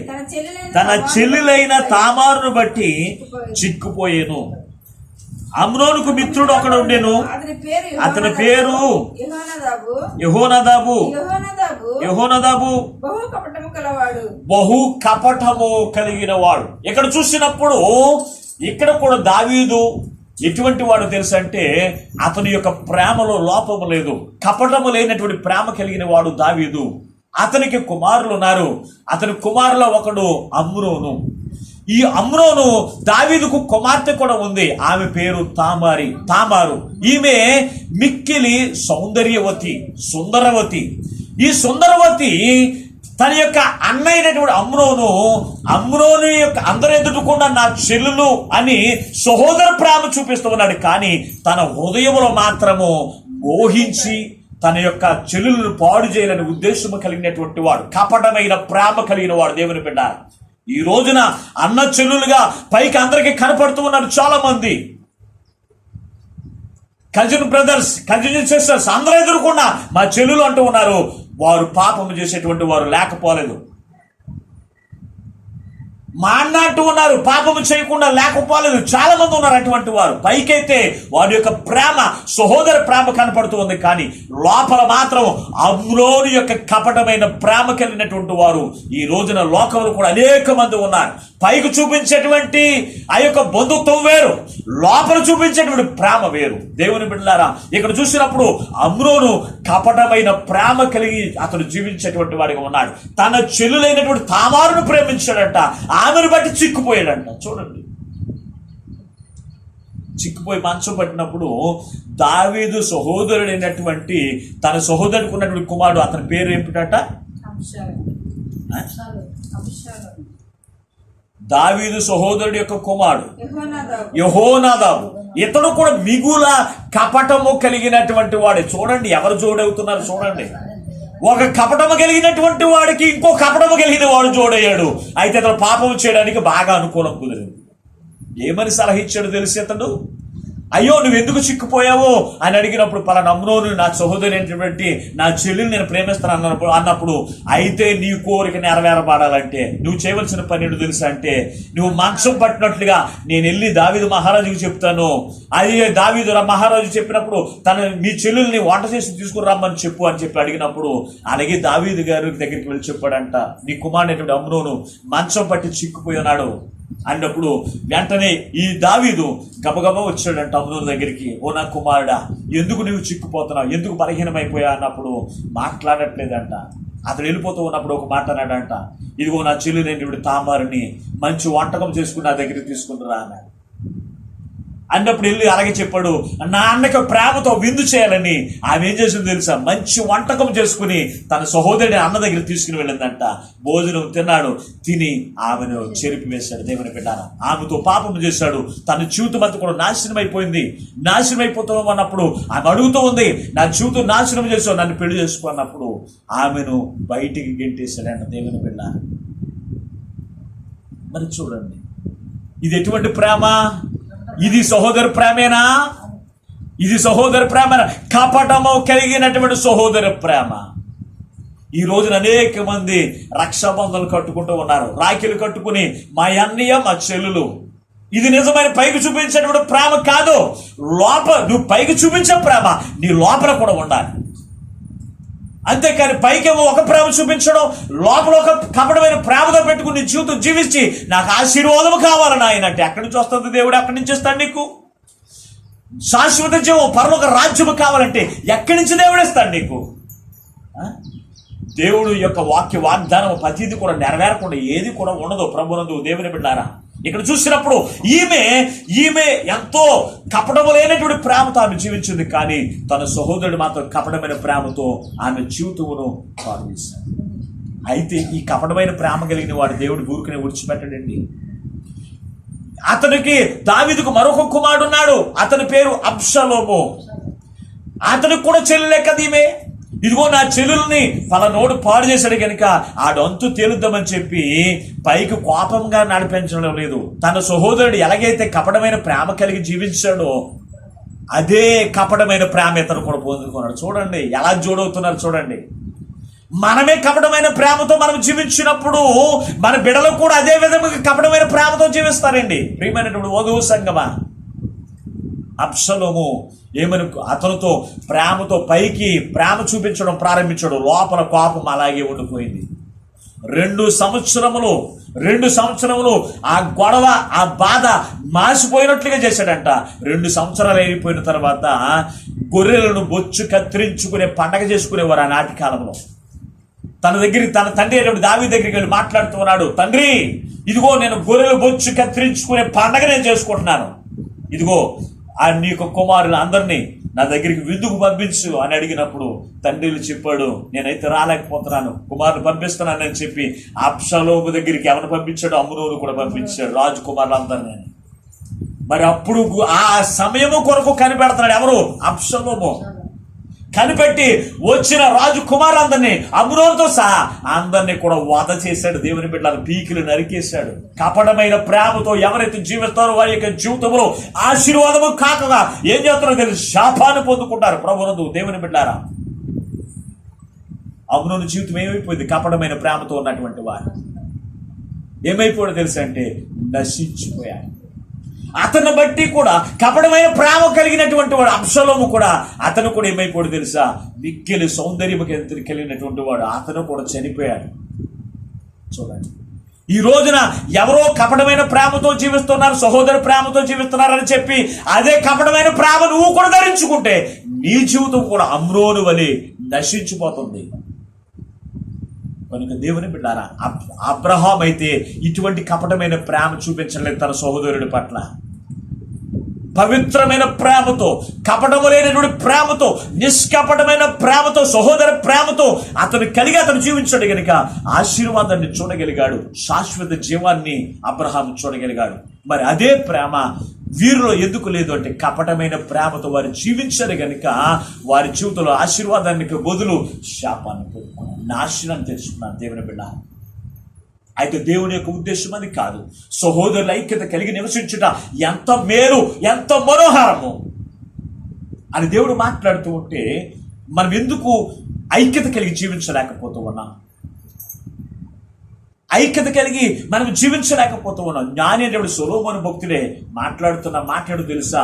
తన చెల్లెలైన తామారును బట్టి చిక్కుపోయేను. అమ్నోనుకు మిత్రుడు ఒకడు ఉండెను, అతని పేరు యెహోనాదాబు. బహు కపటము కలిగిన వాడు. ఇక్కడ చూసినప్పుడు ఇక్కడ కూడా దావీదు ఎటువంటి వాడు తెలుసు అంటే అతని యొక్క ప్రేమలో లోపము లేదు, కపటము లేనటువంటి ప్రేమ కలిగిన వాడు దావీదు. అతనికి కుమారులు ఉన్నారు. అతని కుమారులో ఒకడు అమ్నోను. ఈ అమ్నోను దావీదుకు కుమార్తె కూడా ఉంది, ఆమె పేరు తామారు. ఈమె మిక్కిలి సుందరవతి. ఈ సుందరవతి తన యొక్క అన్నయ్యనటువంటి అమ్నోను యొక్క అందరూ ఎదుటకుండా నా చెల్లెలు అని సహోదర ప్రేమ చూపిస్తూ ఉన్నాడు. కానీ తన హృదయంలో మాత్రము మోహించి తన యొక్క చెల్లెలను పాడు చేయాలని ఉద్దేశము కలిగినటువంటి వాడు, కపటమైన ప్రేమ కలిగిన వాడు. దేవుని బిడ్డ, ఈ రోజున అన్న చెల్లులుగా పైకి అందరికీ కనపడుతూ ఉన్నారు చాలా మంది. కజిన్ బ్రదర్స్, కజిన్ సిస్టర్స్ అందరూ ఎదురుకుండా మా చెల్లులు అంటూ ఉన్నారు. వారు పాపము చేసేటువంటి వారు లేకపోలేదు. మా అన్న అంటూ ఉన్నారు, పాపము చేయకుండా లేకపోలేదు. చాలా మంది ఉన్నారు అటువంటి వారు. పైకైతే వారి యొక్క ప్రేమ, సహోదర ప్రేమ కనపడుతూ ఉంది, కానీ లోపల మాత్రం అమ్నోను యొక్క కపటమైన ప్రేమ కలిగినటువంటి వారు ఈ రోజున లోకంలో కూడా అనేక మంది ఉన్నారు. పైకి చూపించేటువంటి ఆ యొక్క బంధుత్వం వేరు, లోపల చూపించేటువంటి ప్రేమ వేరు. దేవుని బిడ్డలారా, ఇక్కడ చూసినప్పుడు అమ్నోను కపటమైన ప్రేమ కలిగి అతడు జీవించేటువంటి వాడిగా ఉన్నాడు. తన చెల్లులైనటువంటి తామారును ప్రేమించాడంట, ఆమెను బట్టి చిక్కుపోయాడంట. చూడండి, చిక్కుపోయి మంచం పట్టినప్పుడు దావీదు సహోదరుడైనటువంటి తన సహోదరుడికి ఉన్నటువంటి కుమారుడు, అతని పేరు ఏమిటంట? దావీదు సహోదరుడి యొక్క కుమారుడు యెహోనాదాబు. ఇతడు కూడా మిగుల కపటము కలిగినటువంటి వాడే. చూడండి ఎవరు జోడవుతున్నారు చూడండి. ఒక కపటము కలిగినటువంటి వాడికి ఇంకో కపటము కలిగిన వాడు జోడయ్యాడు. అయితే అతను పాపము చేయడానికి బాగా అనుకూలం కుదిరింది. ఏమని సలహా ఇచ్చాడు తెలిసి అతడు? అయ్యో నువ్వు ఎందుకు చిక్కుపోయావో అని అడిగినప్పుడు, పలానా అమ్నోను నా సహోదరి అయినటువంటి నా చెల్లిని నేను ప్రేమిస్తాను అన్నప్పుడు, అయితే నీ కోరిక నెరవేరబడాలంటే నువ్వు చేయవలసిన పని ఏంటో తెలుసా అంటే, నువ్వు మంచం పట్టినట్లుగా నేను వెళ్ళి దావీదు మహారాజుకి చెప్తాను. అది దావీదు మహారాజు చెప్పినప్పుడు మీ చెల్లెల్ని వంట చేసి తీసుకురమ్మని చెప్పు అని చెప్పి అడిగినప్పుడు, అలాగే దావీదు గారి దగ్గరికి వెళ్ళి చెప్పాడంట, నీ కుమారుడైనటువంటి అమ్నోను మంచం పట్టి చిక్కుపోయి ఉన్నాడు, అన్నప్పుడు వెంటనే ఈ దావీదు గబగబా వచ్చాడంట అమ్నోను దగ్గరికి. ఓ నా కుమారుడా, ఎందుకు నువ్వు చిక్కుపోతున్నావు, ఎందుకు బలహీనమైపోయా అన్నప్పుడు మాట్లాడట్లేదంట. అతడు వెళ్ళిపోతూ ఉన్నప్పుడు ఒక మాట అన్నాడంట, ఇదిగో నా చెల్లి తామారుని మంచి వంటకం చేసుకుని నా దగ్గరికి తీసుకుంటురా అన్నాడు. అన్నప్పుడు వెళ్ళి అలాగే చెప్పాడు, నా అన్నకి ప్రేమతో విందు చేయాలని ఆమె ఏం చేసింది తెలుసా, మంచి వంటకం చేసుకుని తన సహోదరుని అన్న దగ్గర తీసుకుని వెళ్ళిందంట. భోజనం తిన్నాడు, తిని ఆమెను చెరిపి వేశాడు. దేవుని బిడ్డారా, ఆమెతో పాపం చేశాడు. తన జీవితం అంతా కూడా నాశనం అయిపోయింది. నాశనం అయిపోతాం అన్నప్పుడు ఆమె అడుగుతూ ఉంది, నా జీవితం నాశనం చేసావు, నన్ను పెళ్లి చేసుకున్నప్పుడు ఆమెను బయటికి గెంటేశాడంట. దేవుని బిడ్డ, మరి చూడండి, ఇది ఎటువంటి ప్రేమ? ఇది సహోదర ప్రేమేనా? ఇది సహోదర ప్రేమ, కపటము కలిగినటువంటి సహోదర ప్రేమ. ఈ రోజున అనేక మంది రక్షాబంధనలు కట్టుకుంటూ ఉన్నారు, రాఖీలు కట్టుకుని మా అన్నయ్య మా చెల్లులు. ఇది నిజమైన పైకి చూపించేటువంటి ప్రేమ కాదు. నువ్వు పైకి చూపించే ప్రేమ నీ లోపల కూడా ఉండాలి. అంతేకాని పైకేమో ఒక ప్రేమ చూపించడం, లోపల ఒక కపటమైన ప్రేమతో పెట్టుకుని జీవితం జీవించి నాకు ఆశీర్వాదం కావాలని ఆయన అంటే ఎక్కడి నుంచి వస్తుంది? దేవుడు ఎక్కడి నుంచి ఇస్తాడు నీకు? శాశ్వత జీవం, పరలోక రాజ్యము కావాలంటే ఎక్కడి నుంచి దేవుడు ఇస్తాడు నీకు? దేవుడు యొక్క వాగ్దానం ప్రతిది కూడా నెరవేరకుండా ఏది కూడా ఉండదు ప్రభునందు. దేవుని బిడ్డారా, ఇక్కడ చూసినప్పుడు ఈమె ఎంతో కపటము లేనటువంటి ప్రేమతో ఆమె జీవించింది. కానీ తన సహోదరుడు మాత్రం కపటమైన ప్రేమతో ఆమె జీవితమును పాడు చేశాడు. అయితే ఈ కపటమైన ప్రేమ కలిగిన వాడు దేవుడు ఊరికనే విడిచిపెట్టడండి. అతనికి దావీదుకు మరొక కుమారుడు ఉన్నాడు, అతని పేరు అబ్షలోము. అతనికి కూడా చెల్లెలే కదా ఈమె. ఇదిగో నా చెల్లుల్ని ఫలానోడు పాడు చేశాడు కనుక ఆడంతు తేలుద్దామని చెప్పి పైకి కోపంగా నడిపించడం లేదు. తన సహోదరుడు ఎలాగైతే కపటమైన ప్రేమ కలిగి జీవించాడో అదే కపటమైన ప్రేమ ఇతను కూడా పొందుకున్నాడు. చూడండి ఎలా జోడవుతున్నారు. చూడండి, మనమే కపటమైన ప్రేమతో మనం జీవించినప్పుడు మన బిడ్డలు కూడా అదే విధంగా కపటమైన ప్రేమతో జీవిస్తారండి. ప్రియమైనటువంటి వధువు సంగమా, అబ్షలోము ఏమని అతనితో ప్రేమతో పైకి ప్రేమ చూపించడం ప్రారంభించాడు, లోపల కోపం అలాగే ఉండిపోయింది. 2 సంవత్సరములు ఆ గొడవ, ఆ బాధ మాసిపోయినట్లుగా చేశాడంట. 2 సంవత్సరాలు అయిపోయిన తర్వాత గొర్రెలను బొచ్చు కత్తిరించుకునే పండగ చేసుకునేవారు ఆనాటి కాలంలో. తన తండ్రి దావీదు దగ్గరికి వెళ్ళి మాట్లాడుతూ ఉన్నాడు, తండ్రి ఇదిగో నేను గొర్రెలు బొచ్చు కత్తిరించుకునే పండగ నేను చేసుకుంటున్నాను, ఇదిగో నీకు కుమారులు అందరినీ నా దగ్గరికి విందుకు పంపించు అని అడిగినప్పుడు తండ్రిలు చెప్పాడు, నేనైతే రాలేకపోతున్నాను, కుమారులు పంపిస్తున్నానని చెప్పి అబ్షలోము దగ్గరికి ఎవరు పంపించాడు? అమ్నోను కూడా పంపించాడు, రాజకుమారులు అందరినీ. మరి అప్పుడు ఆ సమయము కొరకు కనిపెడుతున్నాడు ఎవరు? అబ్షలోము. కనిపెట్టి వచ్చిన రాజు కుమారులందరినీ అమ్నోనుతో సహా అందరినీ కూడా వధ చేశాడు. దేవుని బిడ్డలను పీకిలు నరికేశాడు. కపటమైన ప్రేమతో ఎవరైతే జీవిస్తారో వారి యొక్క జీవితంలో ఆశీర్వాదము కాకగా ఏం చేస్తారో తెలిసి శాపాన్ని పొందుకుంటారు ప్రభునందు. దేవుని బిడ్డారా, అమ్నోను జీవితం ఏమైపోయింది? కపటమైన ప్రేమతో ఉన్నటువంటి వారు ఏమైపోయాడో తెలుసు అంటే నశించిపోయాడు. అతన్ని బట్టి కూడా కపటమైన ప్రేమ కలిగినటువంటి వాడు అబ్షలోము కూడా, అతను కూడా ఏమైపోయాడు తెలుసా? మిక్కిలి సౌందర్యము కలిగినటువంటి వాడు, అతను కూడా చనిపోయాడు. చూడండి, ఈ రోజున ఎవరో కపటమైన ప్రేమతో జీవిస్తున్నారు, సహోదర ప్రేమతో జీవిస్తున్నారని చెప్పి అదే కపటమైన ప్రేమ నువ్వు కూడా ధరించుకుంటే నీ జీవితం కూడా అమ్నోను వలె నశించిపోతుంది. కనుక దేవుని బిడ్డారా, అబ్రహాం అయితే ఇటువంటి కపటమైన ప్రేమ చూపించలేదు తన సహోదరుడి పట్ల. పవిత్రమైన ప్రేమతో, కపటము లేనటువంటి ప్రేమతో, నిష్కపటమైన ప్రేమతో, సహోదర ప్రేమతో అతను జీవించాడు గనుక ఆశీర్వాదాన్ని చూడగలిగాడు, శాశ్వత జీవాన్ని అబ్రహాం చూడగలిగాడు. మరి అదే ప్రేమ వీరిలో ఎందుకు లేదు అంటే కపటమైన ప్రేమతో వారు జీవించారు గనుక వారి జీవితంలో ఆశీర్వాదానికి బదులు శాపాన్ని పొందుకున్నారు, నాశనం తెలుసుకున్నారు. దేవుని బిడ్డ, అయితే దేవుని యొక్క ఉద్దేశం అది కాదు. సహోదరుల ఐక్యత కలిగి నివసించుట ఎంత మేలు, ఎంత మనోహరము అని దేవుడు మాట్లాడుతూ ఉంటే మనం ఎందుకు ఐక్యత కలిగి జీవించలేకపోతూ ఉన్నాం? ఐక్యత కలిగి మనం జీవించలేకపోతూ ఉన్నాం. జ్ఞాని అనేటువంటి సొలొమోను భక్తుడే మాట్లాడు తెలుసా,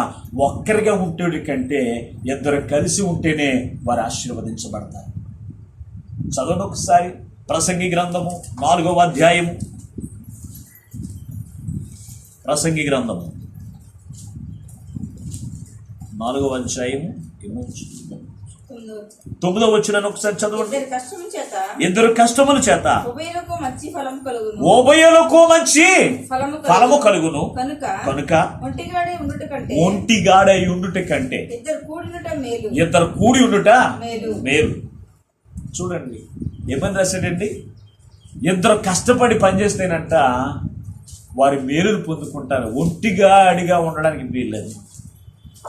ఒక్కరిగా ఉంటే కంటే 2 కలిసి ఉంటేనే వారు ఆశీర్వదించబడతారు. చదవండి ఒకసారి ప్రసంగి గ్రంథము 4వ అధ్యాయము ప్రసంగి గ్రంథము 4వ అధ్యాయము 9వ వచనాన్ని ఒకసారి చదవండి. ఇద్దరు కష్టముల చేత ఉభయులకు మంచి ఫలము కలుగును కనుక ఒంటిగాడై ఉండుట కంటే ఇద్దరు కూడి ఉండుట మేలు. చూడండి ఏమని రాశాడండి, ఇద్దరు కష్టపడి పనిచేస్తేనంట వారి మేలును పొందుకుంటారు. ఒంటిగాడిగా ఉండడానికి వీల్లేదు.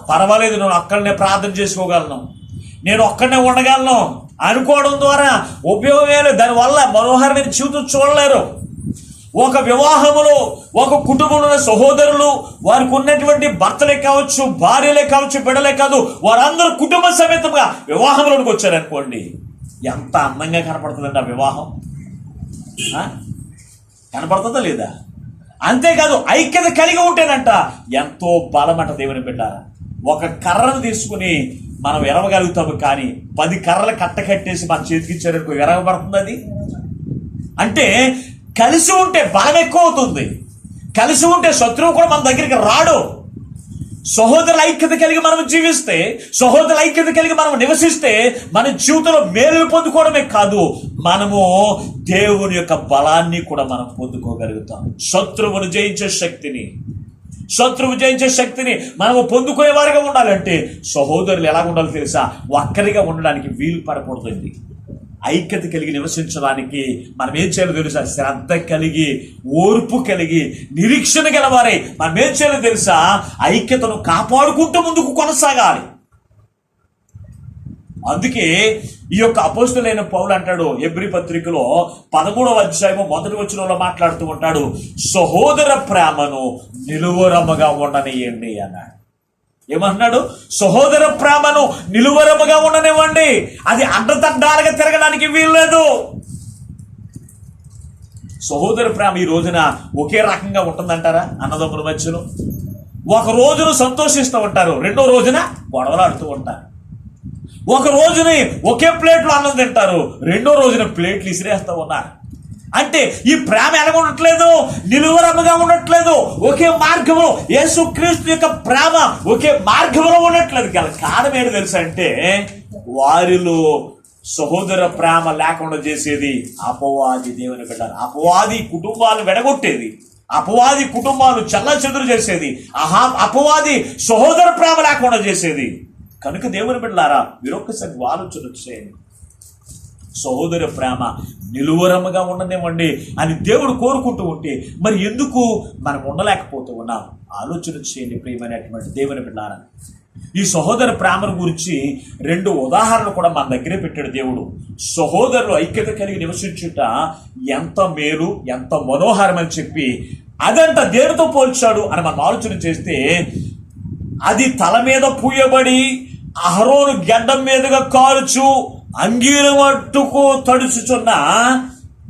పర్వాలేదు, నేను అక్కడనే ప్రార్థన చేసుకోగలను, నేను ఒక్కడనే ఉండగలను అనుకోవడం ద్వారా ఉపయోగమే లేదు. దానివల్ల మనోహరమైన జీవితం చూడలేరు. ఒక వివాహములో ఒక కుటుంబంలో సహోదరులు వారికి ఉన్నటువంటి భర్తలే కావచ్చు, భార్యలే కావచ్చు, బిడ్డలే కాదు, వారందరూ కుటుంబ సమేతంగా వివాహంలోకి వచ్చారనుకోండి, ఎంత అందంగా కనపడుతుందండి ఆ వివాహం. కనపడుతుందా లేదా? అంతేకాదు ఐక్యత కలిగి ఉంటేనంట ఎంతో బలమంట. దేవుని బిడ్డారా, ఒక కర్రను తీసుకుని మనం ఎరవగలుగుతాము, కానీ 10 కర్రలు కట్టకట్టేసి మన చేతికిచ్చారనుకో ఎరవబడుతుంది అది. అంటే కలిసి ఉంటే బలం ఎక్కువ అవుతుంది. కలిసి ఉంటే శత్రువు కూడా మన దగ్గరికి రాడు. సహోదరుల ఐక్యత కలిగి మనం జీవిస్తే, సహోదరుల ఐక్యత కలిగి మనం నివసిస్తే మన జీవితంలో మేలు పొందుకోవడమే కాదు, మనము దేవుని యొక్క బలాన్ని కూడా మనం పొందుకోగలుగుతాం. శత్రువు జయించే శక్తిని మనము పొందుకునే వారిగా ఉండాలంటే సహోదరులు ఎలా ఉండాలో తెలుసా? ఒక్కరిగా ఉండడానికి వీలు పడకూడదండి. ఐక్యత కలిగి నివసించడానికి మనం ఏం చేయాలో తెలుసా? శ్రద్ధ కలిగి, ఓర్పు కలిగి, నిరీక్షణ గలవారే మనం ఏం చేయాలో తెలుసా? ఐక్యతను కాపాడుకుంటూ ముందుకు కొనసాగాలి. అందుకే ఈ యొక్క అపోస్తలుడైన పౌలు అంటాడు హెబ్రీ పత్రికలో 13వ అధ్యాయము 1వ వచనంలో మాట్లాడుతూ ఉంటాడు, సహోదర ప్రేమను నిలువరముగా ఉండనియండి అన్నాడు. ఏమన్నాడు? సహోదర ప్రేమను నిలువరముగా ఉండనివ్వండి. అది అడ్డతడ్డాలుగా తిరగడానికి వీల్లేదు. సహోదర ప్రేమ ఈ రోజున ఒకే రకంగా ఉంటుందంటారా? అన్నదమ్ముల మధ్యలో ఒక రోజును సంతోషిస్తూ ఉంటారు, రెండో రోజున గొడవలాడుతూ ఉంటారు. ఒక రోజుని ఒకే ప్లేట్లో అన్నం తింటారు, రెండో రోజున ప్లేట్లు ఇసిరేస్తూ ఉన్నారు. అంటే ఈ ప్రేమ ఎలా ఉండట్లేదు? నిలువరముగా ఉండట్లేదు. ఒకే మార్గంలో యేసుక్రీస్తు యొక్క ప్రేమ ఒకే మార్గంలో ఉండట్లేదు. కారణం ఏంటి తెలుసా? అంటే వారిలో సహోదర ప్రేమ లేకుండా చేసేది అపవాది. దేవుని బిడ్డలు, అపవాది కుటుంబాలు వెడగొట్టేది, అపవాది కుటుంబాలు చెల్లాచెదురు చేసేది, అపవాది సహోదర ప్రేమ లేకుండా చేసేది. కనుక దేవుని బిడ్డలారా, మీరు ఒక్కసారి ఆలోచన చేయండి. సహోదర ప్రేమ నిలువరముగా ఉండనివ్వండి అని దేవుడు కోరుకుంటూ ఉంటే మరి ఎందుకు మనం ఉండలేకపోతూ ఉన్నాం? ఆలోచన చేయండి ప్రియమైనటువంటి దేవుని బిడ్డలారా. ఈ సహోదర ప్రేమను గురించి 2 ఉదాహరణలు కూడా మన దగ్గరే పెట్టాడు దేవుడు. సహోదరులు ఐక్యత కలిగి నివసించుట ఎంత మేలు, ఎంత మనోహరం అని చెప్పి అదంట దేనితో పోల్చాడు అని మనం ఆలోచన చేస్తే, అది తల మీద పూయబడి అహరోను గడ్డం మీదుగా కారుచు అంగీల మట్టుకు తడుచుచున్న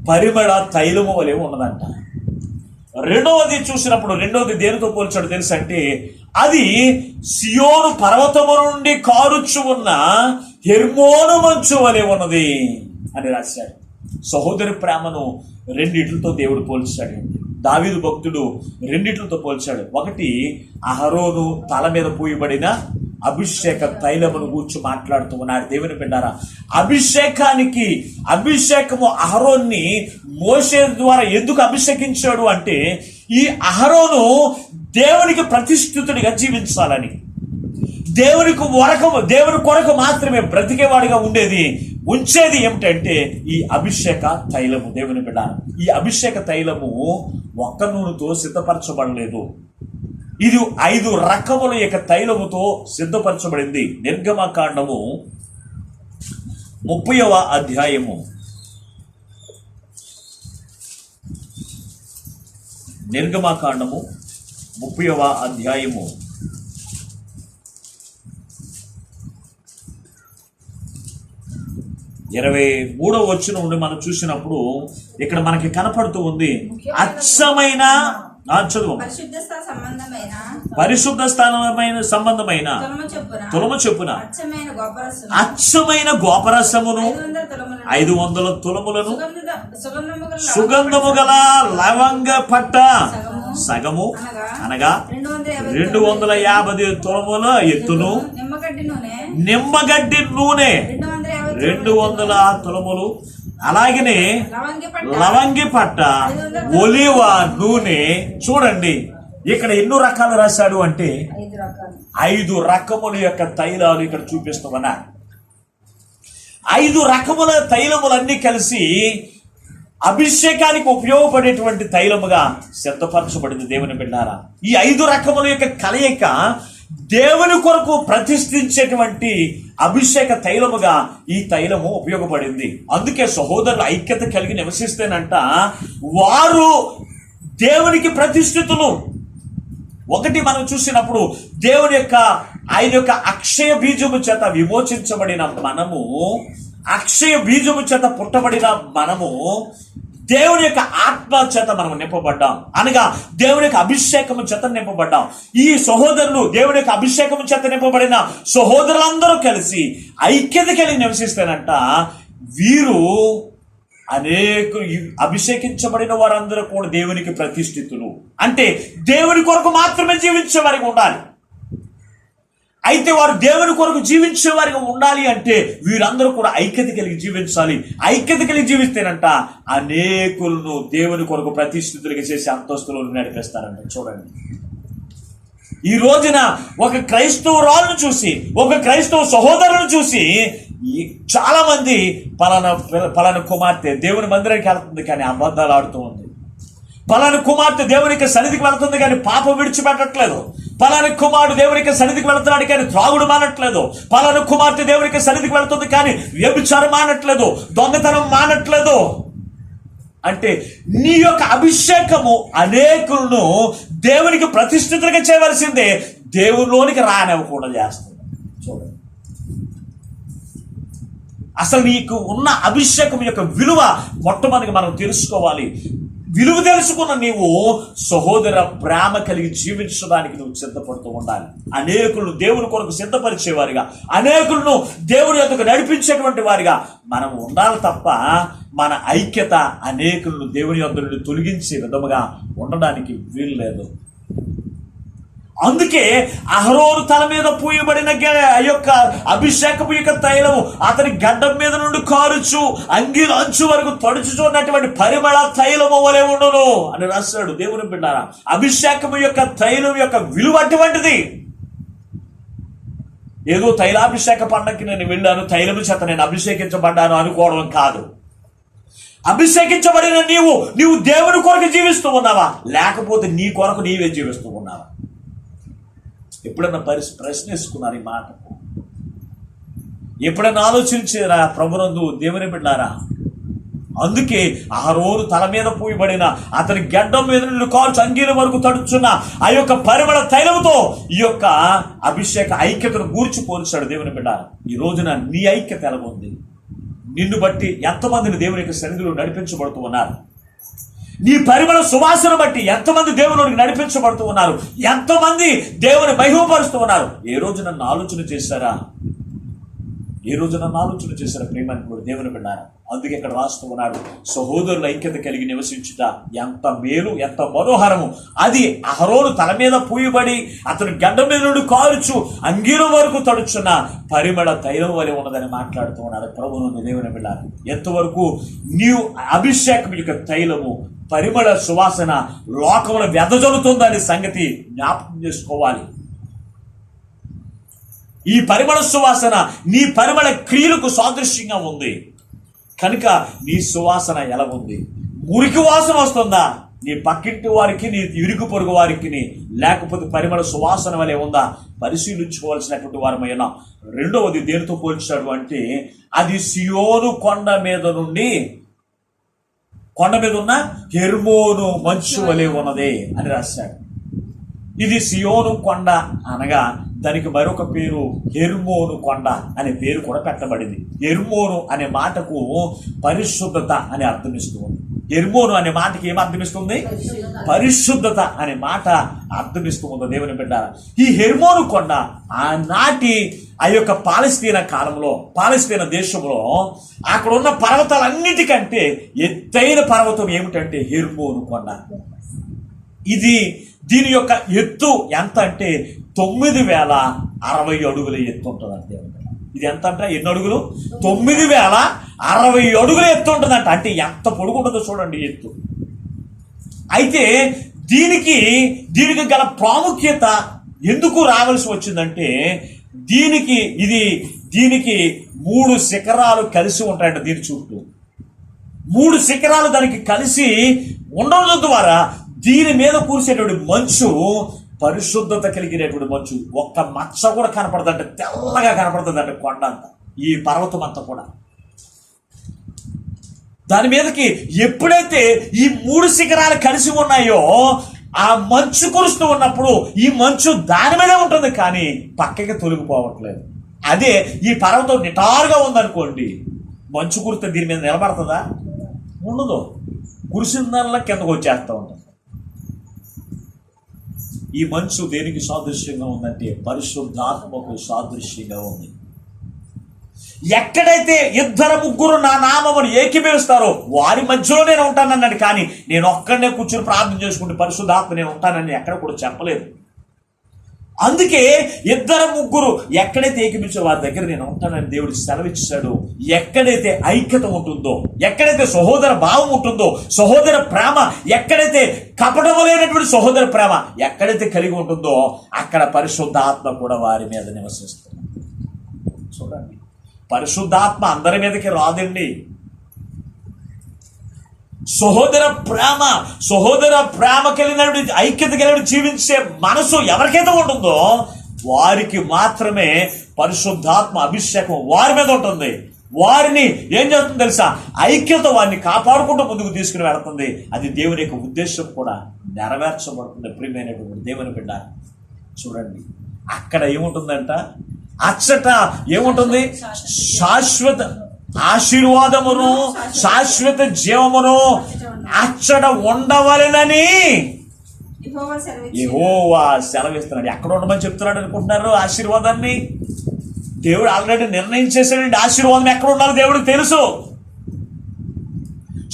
పరిమళ తైలము వలె ఉన్నదంట. రెండవది చూసినప్పుడు రెండవది దేనితో పోల్చాడు తెలుసంటే, అది సియోను పర్వతము నుండి కారుచు ఉన్న హెర్మోను మంచు వలె ఉన్నది అని రాశాడు. సహోదరి ప్రేమను రెండిట్లతో దేవుడు పోల్చాడు. దావీదు భక్తుడు రెండిట్లతో పోల్చాడు. ఒకటి అహరోను తల మీద పూయబడిన అభిషేక తైలమును గూర్చి మాట్లాడుతూ ఉన్నాడు. దేవుని బిడ్డారా, అభిషేకము అహరోన్ని మోషే ద్వారా ఎందుకు అభిషేకించాడు అంటే, ఈ అహరోను దేవునికి ప్రతిష్ఠితుడిగా జీవించాలని, దేవుని కొరకు మాత్రమే బ్రతికేవాడిగా ఉంచేది ఏమిటంటే ఈ అభిషేక తైలము. దేవుని బిడ్డారా, ఈ అభిషేక తైలము ఒక్క నూనెతో సిద్ధపరచబడలేదు. ఇది 5 రకముల యొక్క తైలముతో సిద్ధపరచబడింది. నిర్గమకాండము 30వ అధ్యాయము 30వ అధ్యాయము 23వ వచనం నుండి మనం చూసినప్పుడు ఇక్కడ మనకి కనపడుతూ ఉంది అచ్చమైన పరిశుద్ధ స్థానమైన సంబంధమైన తులము చొప్పున అచ్చమైన గోపరసమును 500 తులములను సుగంధము గల లవంగ పట్ట సగము అనగా 250 తులముల ఎత్తును, నిమ్మగడ్డి నూనె 200 తులములు, అలాగనే లవంగి పట్ట, ఒలివ నూనె. చూడండి ఇక్కడ ఎన్నో రకాలు రాశాడు అంటే 5 రకముల యొక్క తైలాలు ఇక్కడ చూపిస్తామన్నా. 5 రకముల తైలములన్నీ కలిసి అభిషేకానికి ఉపయోగపడేటువంటి తైలముగా సిద్ధపరచబడింది దేవుని బిడ్డారా. ఈ 5 రకముల యొక్క కలయిక దేవుని కొరకు ప్రతిష్ఠించేటువంటి అభిషేక తైలముగా ఈ తైలము ఉపయోగపడింది. అందుకే సహోదరులు ఐక్యత కలిగి నివసిస్తేనంట వారు దేవునికి ప్రతిష్ఠితులు. ఒకటి మనం చూసినప్పుడు దేవుని యొక్క ఆయన యొక్క అక్షయ బీజము చేత విమోచించబడిన మనము, అక్షయ బీజము చేత పుట్టబడిన మనము దేవుని యొక్క ఆత్మ చేత మనం నింపబడ్డాం, అనగా దేవుని యొక్క అభిషేకము చేత నింపబడ్డాం. ఈ సహోదరులు దేవుని యొక్క అభిషేకము చేత నింపబడిన సహోదరులందరూ కలిసి ఐక్యత కలిగి నివసిస్తేనంట వీరు అభిషేకించబడిన వారందరూ కూడా దేవునికి ప్రతిష్ఠితులు. అంటే దేవుని కొరకు మాత్రమే జీవించే వారికి ఉండాలి. అయితే వారు దేవుని కొరకు జీవించే వారికి ఉండాలి అంటే వీరందరూ కూడా ఐక్యత కలిగి జీవించాలి. ఐక్యత కలిగి జీవిస్తేనంట అనేకులను దేవుని కొరకు ప్రతిష్ఠితులుగా చేసి అంతస్తులను నడిపిస్తారంట. చూడండి, ఈ రోజున ఒక క్రైస్తవురాలను చూసి, ఒక క్రైస్తవ సహోదరులను చూసి చాలా మంది పలానా కుమార్తె దేవుని మందిరానికి వెళ్తుంది కానీ అబద్ధాలు ఆడుతూ ఉంది, పలానా కుమార్తె దేవునికి సన్నిధికి వెళ్తుంది కానీ పాపం విడిచిపెట్టట్లేదు, పలానా కుమారుడు దేవునికి సన్నిధికి వెళ్తున్నాడు కానీ త్రాగుడు మానట్లేదు, పలానా కుమార్తె దేవునికి సన్నిధికి వెళ్తుంది కానీ వ్యభిచారం మానట్లేదు, దొంగతనం మానట్లేదు. అంటే నీ యొక్క అభిషేకము అనేకులను దేవునికి ప్రతిష్ఠితులుగా చేయవలసిందే, దేవునిలోనికి రానివ్వకుండా చేస్తుంది. చూడండి, అసలు నీకు ఉన్న అభిషేకం యొక్క విలువ మొట్టమొదటి మనం తెలుసుకోవాలి. విలువ తెలుసుకున్న నీవు సహోదర ప్రేమ కలిగి జీవించడానికి నువ్వు సిద్ధపడుతూ ఉండాలి. అనేకులను దేవుని కొరకు సిద్ధపరిచేవారిగా, అనేకులను దేవుని యొక్కకు నడిపించేటువంటి వారిగా మనం ఉండాలి తప్ప మన ఐక్యత అనేకులను దేవుని యొద్ద నుండి తొలగించే విధముగా ఉండడానికి వీలు లేదు. అందుకే అహరోను తల మీద పూయబడిన యొక్క అభిషేకపు యొక్క తైలము అతని గడ్డం మీద నుండి కారుచు అంగిల అంచు వరకు తడుచుచున్నటువంటి పరిమళ తైలము వలె ఉండును అని రాశాడు. దేవుని బిడ్డారా, అభిషేకము యొక్క తైలం యొక్క విలువ అటువంటిది. ఏదో తైలాభిషేక పండగకి నేను వెళ్ళాను, తైలము చేత నేను అభిషేకించబడ్డాను అనుకోవడం కాదు. అభిషేకించబడిన నీవు దేవుని కొరకు జీవిస్తూ ఉన్నావా, లేకపోతే నీ కొరకు నీవే జీవిస్తూ ఉన్నావా? ఎప్పుడన్నా ప్రశ్నిస్తున్నారు ఈ మాట? ఎప్పుడన్నా ఆలోచించారా ప్రభునందు దేవుని బిడ్డారా? అందుకే అహరోను తల మీద పూయబడిన అతని గడ్డం మీద నుండి కాల్చు అంగీల వరకు తడుచున్న ఆ యొక్క పరిమళ తైలముతో ఈ యొక్క అభిషేక ఐక్యతను గూర్చి పోల్చాడు. దేవుని బిడ్డ, ఈ రోజున నీ ఐక్యత ఎలా ఉంది? నిన్ను బట్టి ఎంతమందిని దేవుని యొక్క సన్నిధిలో నడిపించబడుతూ ఉన్నారు? నీ పరిమళ సువాసన బట్టి ఎంతమంది దేవునికి నడిపించబడుతూ ఉన్నారు? ఎంతమంది దేవుని మహిమపరుస్తూ ఉన్నారు? ఏ రోజు నన్ను ఆలోచన చేశారా? ప్రేమని కూడా దేవుని బిడ్డారా? అందుకే ఇక్కడ రాస్తూ ఉన్నాడు, సహోదరుల ఐక్యత కలిగి నివసించుట ఎంత మేలు, ఎంత మనోహరము. అది అహరోను తల మీద పూయబడి అతను గడ్డ మీద నుండి కారుచు అంగీరం వరకు తడుచున్న పరిమళ తైలం వలె ఉన్నదని మాట్లాడుతూ ఉన్నాడు ప్రభువును దేవుని బిడ్డారా. ఎంతవరకు నీవు అభిషేకం యొక్క తైలము పరిమళ సువాసన లోకంలో వెదజల్లుతుందనే సంగతి జ్ఞాపకం చేసుకోవాలి. ఈ పరిమళ సువాసన నీ పరిమళ క్రియలకు సాదృశ్యంగా ఉంది కనుక నీ సువాసన ఎలా ఉంది? మురికి వాసన వస్తుందా నీ పక్కింటి వారికి, నీ ఇరుగు పొరుగు వారికి, లేకపోతే పరిమళ సువాసన వలె ఉందా? పరిశీలించుకోవాల్సినటువంటి వారమైనా. రెండవది దేనితో పోల్చాడు అంటే అది సియోను కొండ మీద ఉన్న హెర్మోను మంచు వలె ఉన్నదే అని రాశాడు. ఇది సియోను కొండ అనగా దానికి మరొక పేరు హెర్మోను కొండ అనే పేరు కూడా పెట్టబడింది. హెర్మోను అనే మాటకు పరిశుద్ధత అని అర్థమిస్తుంది. హెర్మోను అనే మాటకి ఏం అర్థమిస్తుంది? పరిశుద్ధత అనే మాట అర్థమిస్తుంది. దేవుని బిడ్డ, ఈ హెర్మోను కొండ ఆనాటి ఆ యొక్క పాలస్తీనా కాలంలో, పాలస్తీనా దేశంలో అక్కడ ఉన్న పర్వతాలన్నిటికంటే ఎత్తైన పర్వతం ఏమిటంటే హెర్మోను కొండ. ఇది దీని యొక్క ఎత్తు ఎంత అంటే 9,060 అడుగుల ఎత్తు ఉంటుందంటే. ఇది ఎంత అంటే ఎన్ని అడుగులు? 9,060 అడుగుల ఎత్తు ఉంటుందంట. అంటే ఎంత పొడుగు ఉంటుందో చూడండి ఎత్తు. అయితే దీనికి గల ప్రాముఖ్యత ఎందుకు రావాల్సి వచ్చిందంటే, దీనికి 3 శిఖరాలు కలిసి ఉంటాయంట. దీని చుట్టూ 3 శిఖరాలు దానికి కలిసి ఉండడం ద్వారా దీని మీద కూర్చేటువంటి మంచు పరిశుద్ధత కలిగినటువంటి మంచు. ఒక్క మచ్చ కూడా కనపడదంటే, తెల్లగా కనపడుతుందంటే కొండ అంతా, ఈ పర్వతం అంతా కూడా. దాని మీదకి ఎప్పుడైతే ఈ 3 శిఖరాలు కలిసి ఉన్నాయో, ఆ మంచు కురుస్తూ ఉన్నప్పుడు ఈ మంచు దాని మీదే ఉంటుంది, కానీ పక్కకి తొలగిపోవట్లేదు. అదే ఈ పర్వతం నిటారుగా ఉందనుకోండి, మంచు కురిస్తే దీని మీద నిలబడుతుందా? ఉండదు. కురిసిందల్లా కిందకు వచ్చేస్తూ ఉంటుంది. ఈ మంచు దేనికి సాదృశ్యంగా ఉందంటే పరిశుద్ధాత్మకు సాదృశ్యంగా ఉంది. ఎక్కడైతే 2-3 నా నామమును ఏకీభవిస్తారో వారి మధ్యలో నేను ఉంటానన్నాడు. కానీ నేను ఒక్కడనే కూర్చొని ప్రార్థన చేసుకుంటే పరిశుద్ధాత్మ నేను ఉంటానని ఎక్కడ కూడా చెప్పలేదు. అందుకే 2-3 ఎక్కడైతే ఏకీభవించారో వారి దగ్గర నేను ఉంటానని దేవుడు సెలవిచ్చాడు. ఎక్కడైతే ఐక్యత ఉంటుందో, ఎక్కడైతే సహోదర భావం ఉంటుందో, సహోదర ప్రేమ, ఎక్కడైతే కపటము లేనటువంటి సహోదర ప్రేమ ఎక్కడైతే కలిగి ఉంటుందో, అక్కడ పరిశుద్ధాత్మ కూడా వారి మీద నివసిస్తుంది. చూడండి, పరిశుద్ధాత్మ అందరి మీదకి రాదండి. సహోదర ప్రేమ కలిగినటువంటి, ఐక్యత కలిగిన జీవించే మనసు ఎవరికైతే ఉంటుందో వారికి మాత్రమే పరిశుద్ధాత్మ అభిషేకం వారి మీద ఉంటుంది. వారిని ఏం చేస్తుంది తెలుసా? ఐక్యత వారిని కాపాడుకుంటూ ముందుకు తీసుకుని వెళుతుంది. అది దేవుని యొక్క ఉద్దేశం కూడా నెరవేర్చబడుతుంది. ప్రియమైనటువంటి దేవుని బిడ్డ, చూడండి, అక్కడ ఏముంటుందంట? అచ్చట ఏముంటుంది? శాశ్వత ఆశీర్వాదమును శాశ్వత జీవమును అచ్చట ఉండవలెనని యెహోవా సెలవిస్తున్నాడు. ఎక్కడ ఉండమని చెప్తున్నాడు అనుకుంటున్నారు? ఆశీర్వాదాన్ని దేవుడు ఆల్రెడీ నిర్ణయం చేశాడండి. ఆశీర్వాదం ఎక్కడ ఉండాలో దేవుడికి తెలుసు.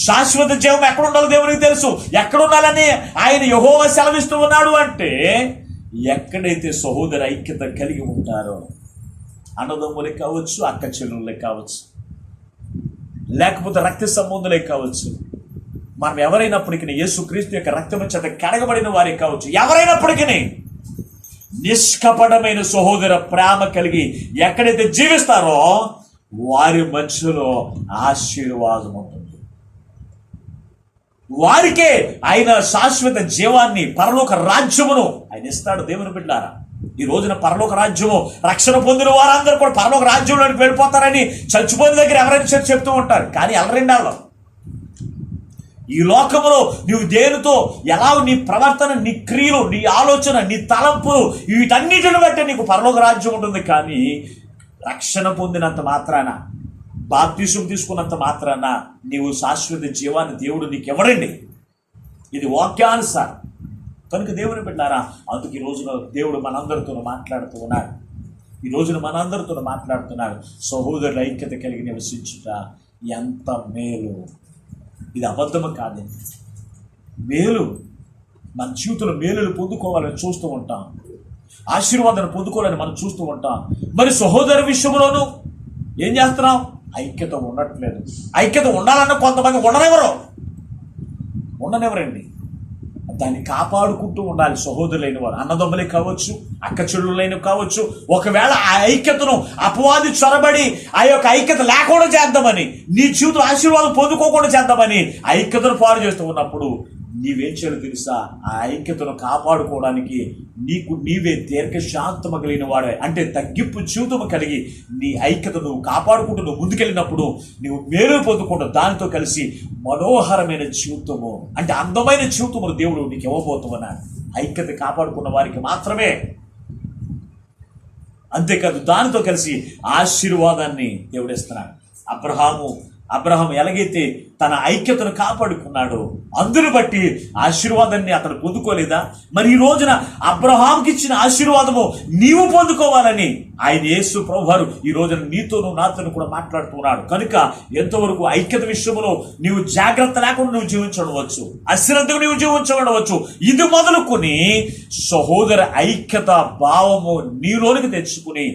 శాశ్వత జీవం ఎక్కడ ఉండాలో దేవుడికి తెలుసు. ఎక్కడ ఉండాలని ఆయన యెహోవా సెలవిస్తూ ఉన్నాడు అంటే, ఎక్కడైతే సహోదర ఐక్యత కలిగి ఉంటారో, అన్నదమ్ములే కావచ్చు, అక్క చెల్లెళ్ళే కావచ్చు, లేకపోతే రక్త సంబంధులే కావచ్చు, మనం ఎవరైనప్పటికీ యేసుక్రీస్తు యొక్క రక్తం చేత కడగబడిన వారే కావచ్చు, ఎవరైనప్పటికీ నిష్కపటమైన సహోదర ప్రేమ కలిగి ఎక్కడైతే జీవిస్తారో వారి మధ్యలో ఆశీర్వాదం ఉంటుంది. వారికే ఆయన శాశ్వత జీవాన్ని, పరలోక రాజ్యమును ఆయన ఇస్తాడు. దేవుని బిడ్డలారా, ఈ రోజున పరలోక రాజ్యము, రక్షణ పొందిన వారందరూ కూడా పరలోక రాజ్యంలోకి వెళ్ళిపోతారని చచ్చిపోయిన దగ్గర ఎవరైనా చెప్తూ ఉంటారు. కానీ ఎల్లరెండాలో ఈ లోకంలో నువ్వు దేనితో ఎలా, నీ ప్రవర్తన, నీ క్రియలు, నీ ఆలోచన, నీ తలంపులు, వీటన్నిటిని బట్టి నీకు పరలోక రాజ్యం ఉంటుంది. కానీ రక్షణ పొందినంత మాత్రాన, బాప్తిసం తీసుకున్నంత మాత్రాన నీవు శాశ్వత జీవాన్ని దేవుడు నీకు ఇవ్వడండి. ఇది వాక్యానుసారం. కనుక దేవుని బిడ్డారా, అందుకు ఈ రోజున దేవుడు మనందరితో మాట్లాడుతూ ఉన్నాడు. ఈ రోజున మనందరితో మాట్లాడుతున్నాడు. సహోదరుల ఐక్యత కలిగి నివసించుట ఎంత మేలు. ఇది అబద్ధము కాదండి, మేలు. మన జీవితంలో మేలులు పొందుకోవాలని చూస్తూ ఉంటాం, ఆశీర్వాదాన్ని పొందుకోవాలని మనం చూస్తూ ఉంటాం. మరి సహోదర విషయంలోనూ ఏం చేస్తున్నాం? ఐక్యత ఉండట్లేదు. ఐక్యత ఉండాలన్న కొంతమంది ఉండనివ్వరండి. దాన్ని కాపాడుకుంటూ ఉండాలి. సహోదరులైన వారు, అన్నదమ్ములే కావచ్చు, అక్క చెల్లులైన కావచ్చు. ఒకవేళ ఆ ఐక్యతను అపవాది చొరబడి ఆ యొక్క ఐక్యత లేకుండా చేద్దామని, నీ జీవితం ఆశీర్వాదం పొందుకోకుండా చేద్దామని ఐక్యతను పాడు చేస్తూ ఉన్నప్పుడు నీవేం చేయాలో తెలుసా? ఆ ఐక్యతను కాపాడుకోవడానికి నీకు నీవే దీర్ఘశాంతము కలిగిన వాడే, అంటే తగ్గింపు జీవితము కలిగి నీ ఐక్యత నువ్వు కాపాడుకుంటూ నువ్వు ముందుకెళ్ళినప్పుడు నువ్వు మేలు పొందుకుంటూ దానితో కలిసి మనోహరమైన జీవితము, అంటే అందమైన జీవితమును దేవుడు నీకు ఇవ్వబోతున్నాడు. ఐక్యత కాపాడుకున్న వారికి మాత్రమే. అంతేకాదు, దానితో కలిసి ఆశీర్వాదాన్ని దేవుడు ఇస్తున్నాడు. అబ్రహాము అబ్రహాం ఎలాగైతే తన ఐక్యతను కాపాడుకున్నాడో అందును బట్టి ఆశీర్వాదాన్ని అతను పొందుకోలేదా? మరి ఈ రోజున అబ్రహాంకి ఇచ్చిన ఆశీర్వాదము నీవు పొందుకోవాలని ఆయన యేసు ప్రభువారు ఈ రోజున నీతోనూ నాతోను కూడా మాట్లాడుతున్నాడు. కనుక ఎంతవరకు ఐక్యత విషయంలో నీవు జాగ్రత్త లేకుండా నువ్వు జీవించవచ్చు, అశ్రద్ధగా నువ్వు జీవించబడవచ్చు. ఇది మొదలుకొని సహోదర ఐక్యత భావము నీలోనికి తెచ్చుకుని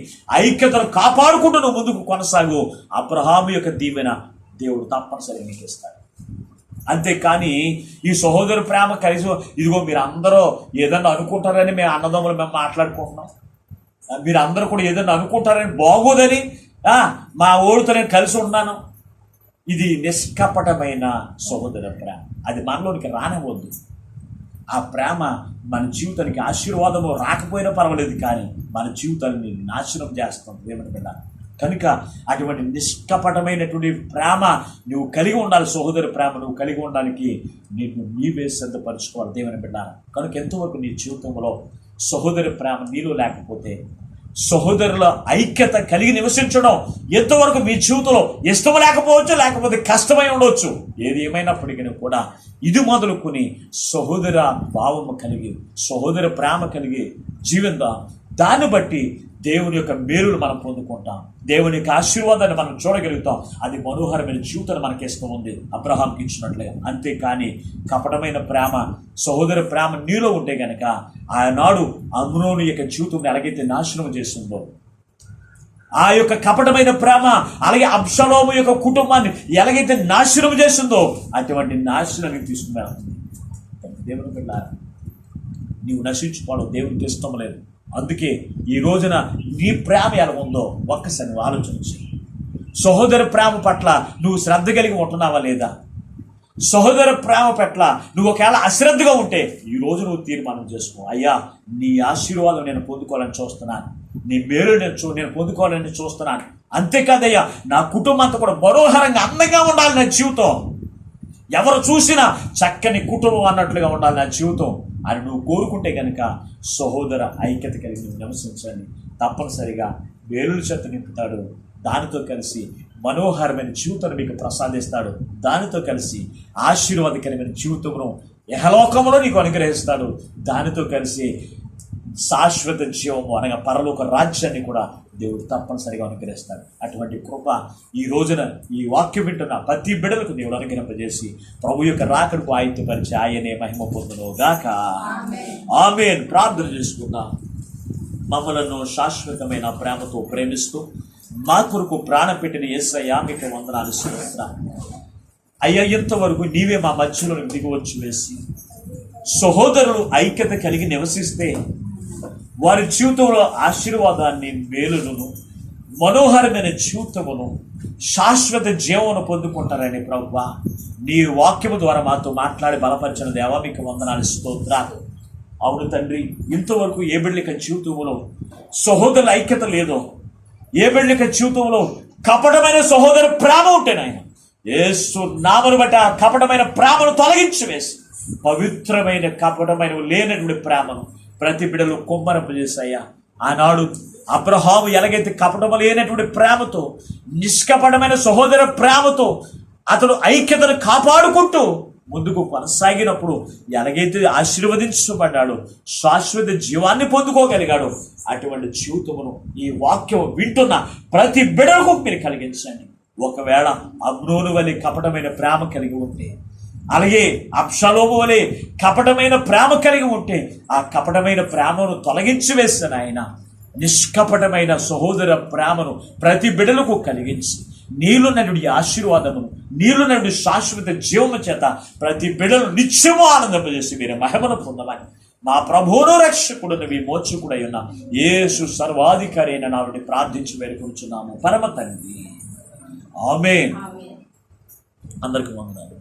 ఐక్యతను కాపాడుకుంటూ నువ్వు ముందుకు కొనసాగు. అబ్రహాము యొక్క దీవెన దేవుడు తప్పనిసరిగా నీకు ఇస్తాడు. అంతేకాని ఈ సహోదర ప్రేమ కలిసి ఇదిగో మీరు అందరూ ఏదన్నా అనుకుంటారని మేము అన్నదమ్ములు మేము మాట్లాడుకుంటున్నాం, మీరు అందరూ కూడా ఏదన్నా అనుకుంటారని బాగోదని మా ఓడితో నేను కలిసి ఉన్నాను. ఇది నిష్కపటమైన సహోదర ప్రేమ. అది మనలోనికి రానివ్వద్దు. ఆ ప్రేమ మన జీవితానికి ఆశీర్వాదము రాకపోయినా పర్వాలేదు, కానీ మన జీవితాన్ని నాశనం చేస్తాం దేవుని బిడ్డ. కనుక అటువంటి నిష్కపటమైనటువంటి ప్రేమ నువ్వు కలిగి ఉండాలి. సహోదర ప్రేమ నువ్వు కలిగి ఉండడానికి నీవే సిద్ధపరచుకోవాలి దేవుని బిడ్డ. కనుక ఎంతవరకు నీ జీవితంలో సహోదర ప్రేమ నీలో లేకపోతే, సహోదరుల ఐక్యత కలిగి నివసించడం ఎంతవరకు మీ జీవితంలో ఇష్టం లేకపోవచ్చు, లేకపోతే కష్టమై ఉండవచ్చు. ఏది ఏమైనప్పటికీ కూడా ఇది మొదలుకొని సహోదర భావము కలిగి సహోదర ప్రేమ కలిగి జీవిద్దాం. దాన్ని బట్టి దేవుని యొక్క మేలులు మనం పొందుకుంటాం, దేవుని యొక్క ఆశీర్వాదాన్ని మనం చూడగలుగుతాం. అది మనోహరమైన జీవితాన్ని మనకి ఇష్టం ఉంది అబ్రహాంకి ఇచ్చినట్లే. అంతేకాని కపటమైన ప్రేమ సహోదర ప్రేమ నీలో ఉంటే గనక ఆనాడు అమ్నోను యొక్క జీవితం ఎలాగైతే నాశనం చేస్తుందో, ఆ యొక్క కపటమైన ప్రేమ అలాగే అబ్షలోము యొక్క కుటుంబాన్ని ఎలాగైతే నాశనం చేస్తుందో అటువంటి నాశనాన్ని తీసుకుని వెళ్తుంది. దేవుని బిడ్డ, నీవు నశించుకోవడం దేవునికి ఇష్టం లేదు. అందుకే ఈ రోజున నీ ప్రేమ ఎలా ఉందో ఒక్కసారి నువ్వు ఆలోచించు. సహోదర ప్రేమ పట్ల నువ్వు శ్రద్ధ కలిగి ఉంటున్నావా లేదా? సహోదర ప్రేమ పట్ల నువ్వు ఒకవేళ అశ్రద్ధగా ఉంటే ఈ రోజు నువ్వు తీర్మానం చేసుకో, అయ్యా నీ ఆశీర్వాదం నేను పొందుకోవాలని చూస్తున్నాను, నీ మేలు నేను పొందుకోవాలని చూస్తున్నాను. అంతేకాదయ్యా నా కుటుంబం అంతా కూడా మనోహరంగా అందంగా ఉండాలి నా జీవితం, ఎవరు చూసినా చక్కని కుటుంబం అన్నట్లుగా ఉండాలి నా జీవితం అని నువ్వు కోరుకుంటే కనుక సహోదర ఐక్యత కలిగి నువ్వు నివసించండి. తప్పనిసరిగా వేలుల చేత నింపుతాడు. దానితో కలిసి మనోహరమైన జీవితాన్ని మీకు ప్రసాదిస్తాడు. దానితో కలిసి ఆశీర్వాదకరమైన జీవితమును యహలోకములో నీకు అనుగ్రహిస్తాడు. దానితో కలిసి శాశ్వత జీవము అనగా పరలోక రాజ్యాన్ని కూడా దేవుడు తప్పనిసరిగా అనుగ్రహిస్తాడు. అటువంటి కృప ఈ రోజున ఈ వాక్యం వింటున్న ప్రతి బిడ్డలకు దేవుడు అనుగ్రహింపజేసి ప్రభు యొక్క రాకడకు ఆయుధపరిచి ఆయనే మహిమ పొందును గాక. ఆమేన్. ప్రార్థన చేసుకుందాం. మమ్మలను శాశ్వతమైన ప్రేమతో ప్రేమిస్తూ మా కొరకు ప్రాణం పెట్టిన యేసయ్యా మీకు వందనాలు స్తుతిస్తున్నాను. అయ్యా ఇంతవరకు నీవే మా మధ్యలో దిగువచ్చు వేసి సహోదరులు ఐక్యత కలిగి నివసిస్తే వారి జీవితంలో ఆశీర్వాదాన్ని, మేలును, మనోహరమైన జీవితమును, శాశ్వత జీవమును పొందుకుంటారని ప్రభువా నీ వాక్యము ద్వారా మాతో మాట్లాడి బలపరిచిన దేవా మీకు వందనాలు స్తోత్రాలు. అవును తండ్రి, ఇంతవరకు ఏ బిడ్డల జీవితంలో సహోదరుల ఐక్యత లేదో, ఏ బిడ్డల జీవితంలో కపటమైన సహోదర ప్రేమ ఉంటేనాయన యేసు నామమును బట్టి ఆ కపటమైన ప్రేమను తొలగించి వేసి పవిత్రమైన కపటమైన లేనటువంటి ప్రేమను ప్రతి బిడ్డలు కుమ్మరింపజేశాయా. ఆనాడు అబ్రహాము ఎలాగైతే కపటము లేనటువంటి ప్రేమతో, నిష్కపటమైన సహోదర ప్రేమతో అతడు ఐక్యతను కాపాడుకుంటూ ముందుకు కొనసాగినప్పుడు ఎలాగైతే ఆశీర్వదించబడ్డాడు, శాశ్వత జీవాన్ని పొందుకోగలిగాడు, అటువంటి జీవితమును ఈ వాక్యం వింటున్న ప్రతి బిడ్డలకు మీరు కలిగించండి. ఒకవేళ అమ్నోను వలె కపటమైన ప్రేమ కలిగి ఉంటే, అలాగే అబ్షలోము వలె కపటమైన ప్రేమ కలిగి ఉంటే ఆ కపటమైన ప్రేమను తొలగించి వేస్తాను ఆయన. నిష్కపటమైన సహోదర ప్రేమను ప్రతి బిడ్డలకు కలిగించి నీళ్ళున్నటువంటి ఆశీర్వాదమును, నీళ్ళున్నటువంటి శాశ్వత జీవము చేత ప్రతి బిడ్డలు నిత్యము ఆనందింపజేసి మీరు మహిమను పొందమని మా ప్రభువును రక్షకుడును విమోచకుడై ఉన్న యేసు సర్వాధికారి అయిన నామమున ప్రార్థించి వేడుకొనుచున్నాము పరమ తండ్రి. ఆమేన్. అందరికీ వందనాలు.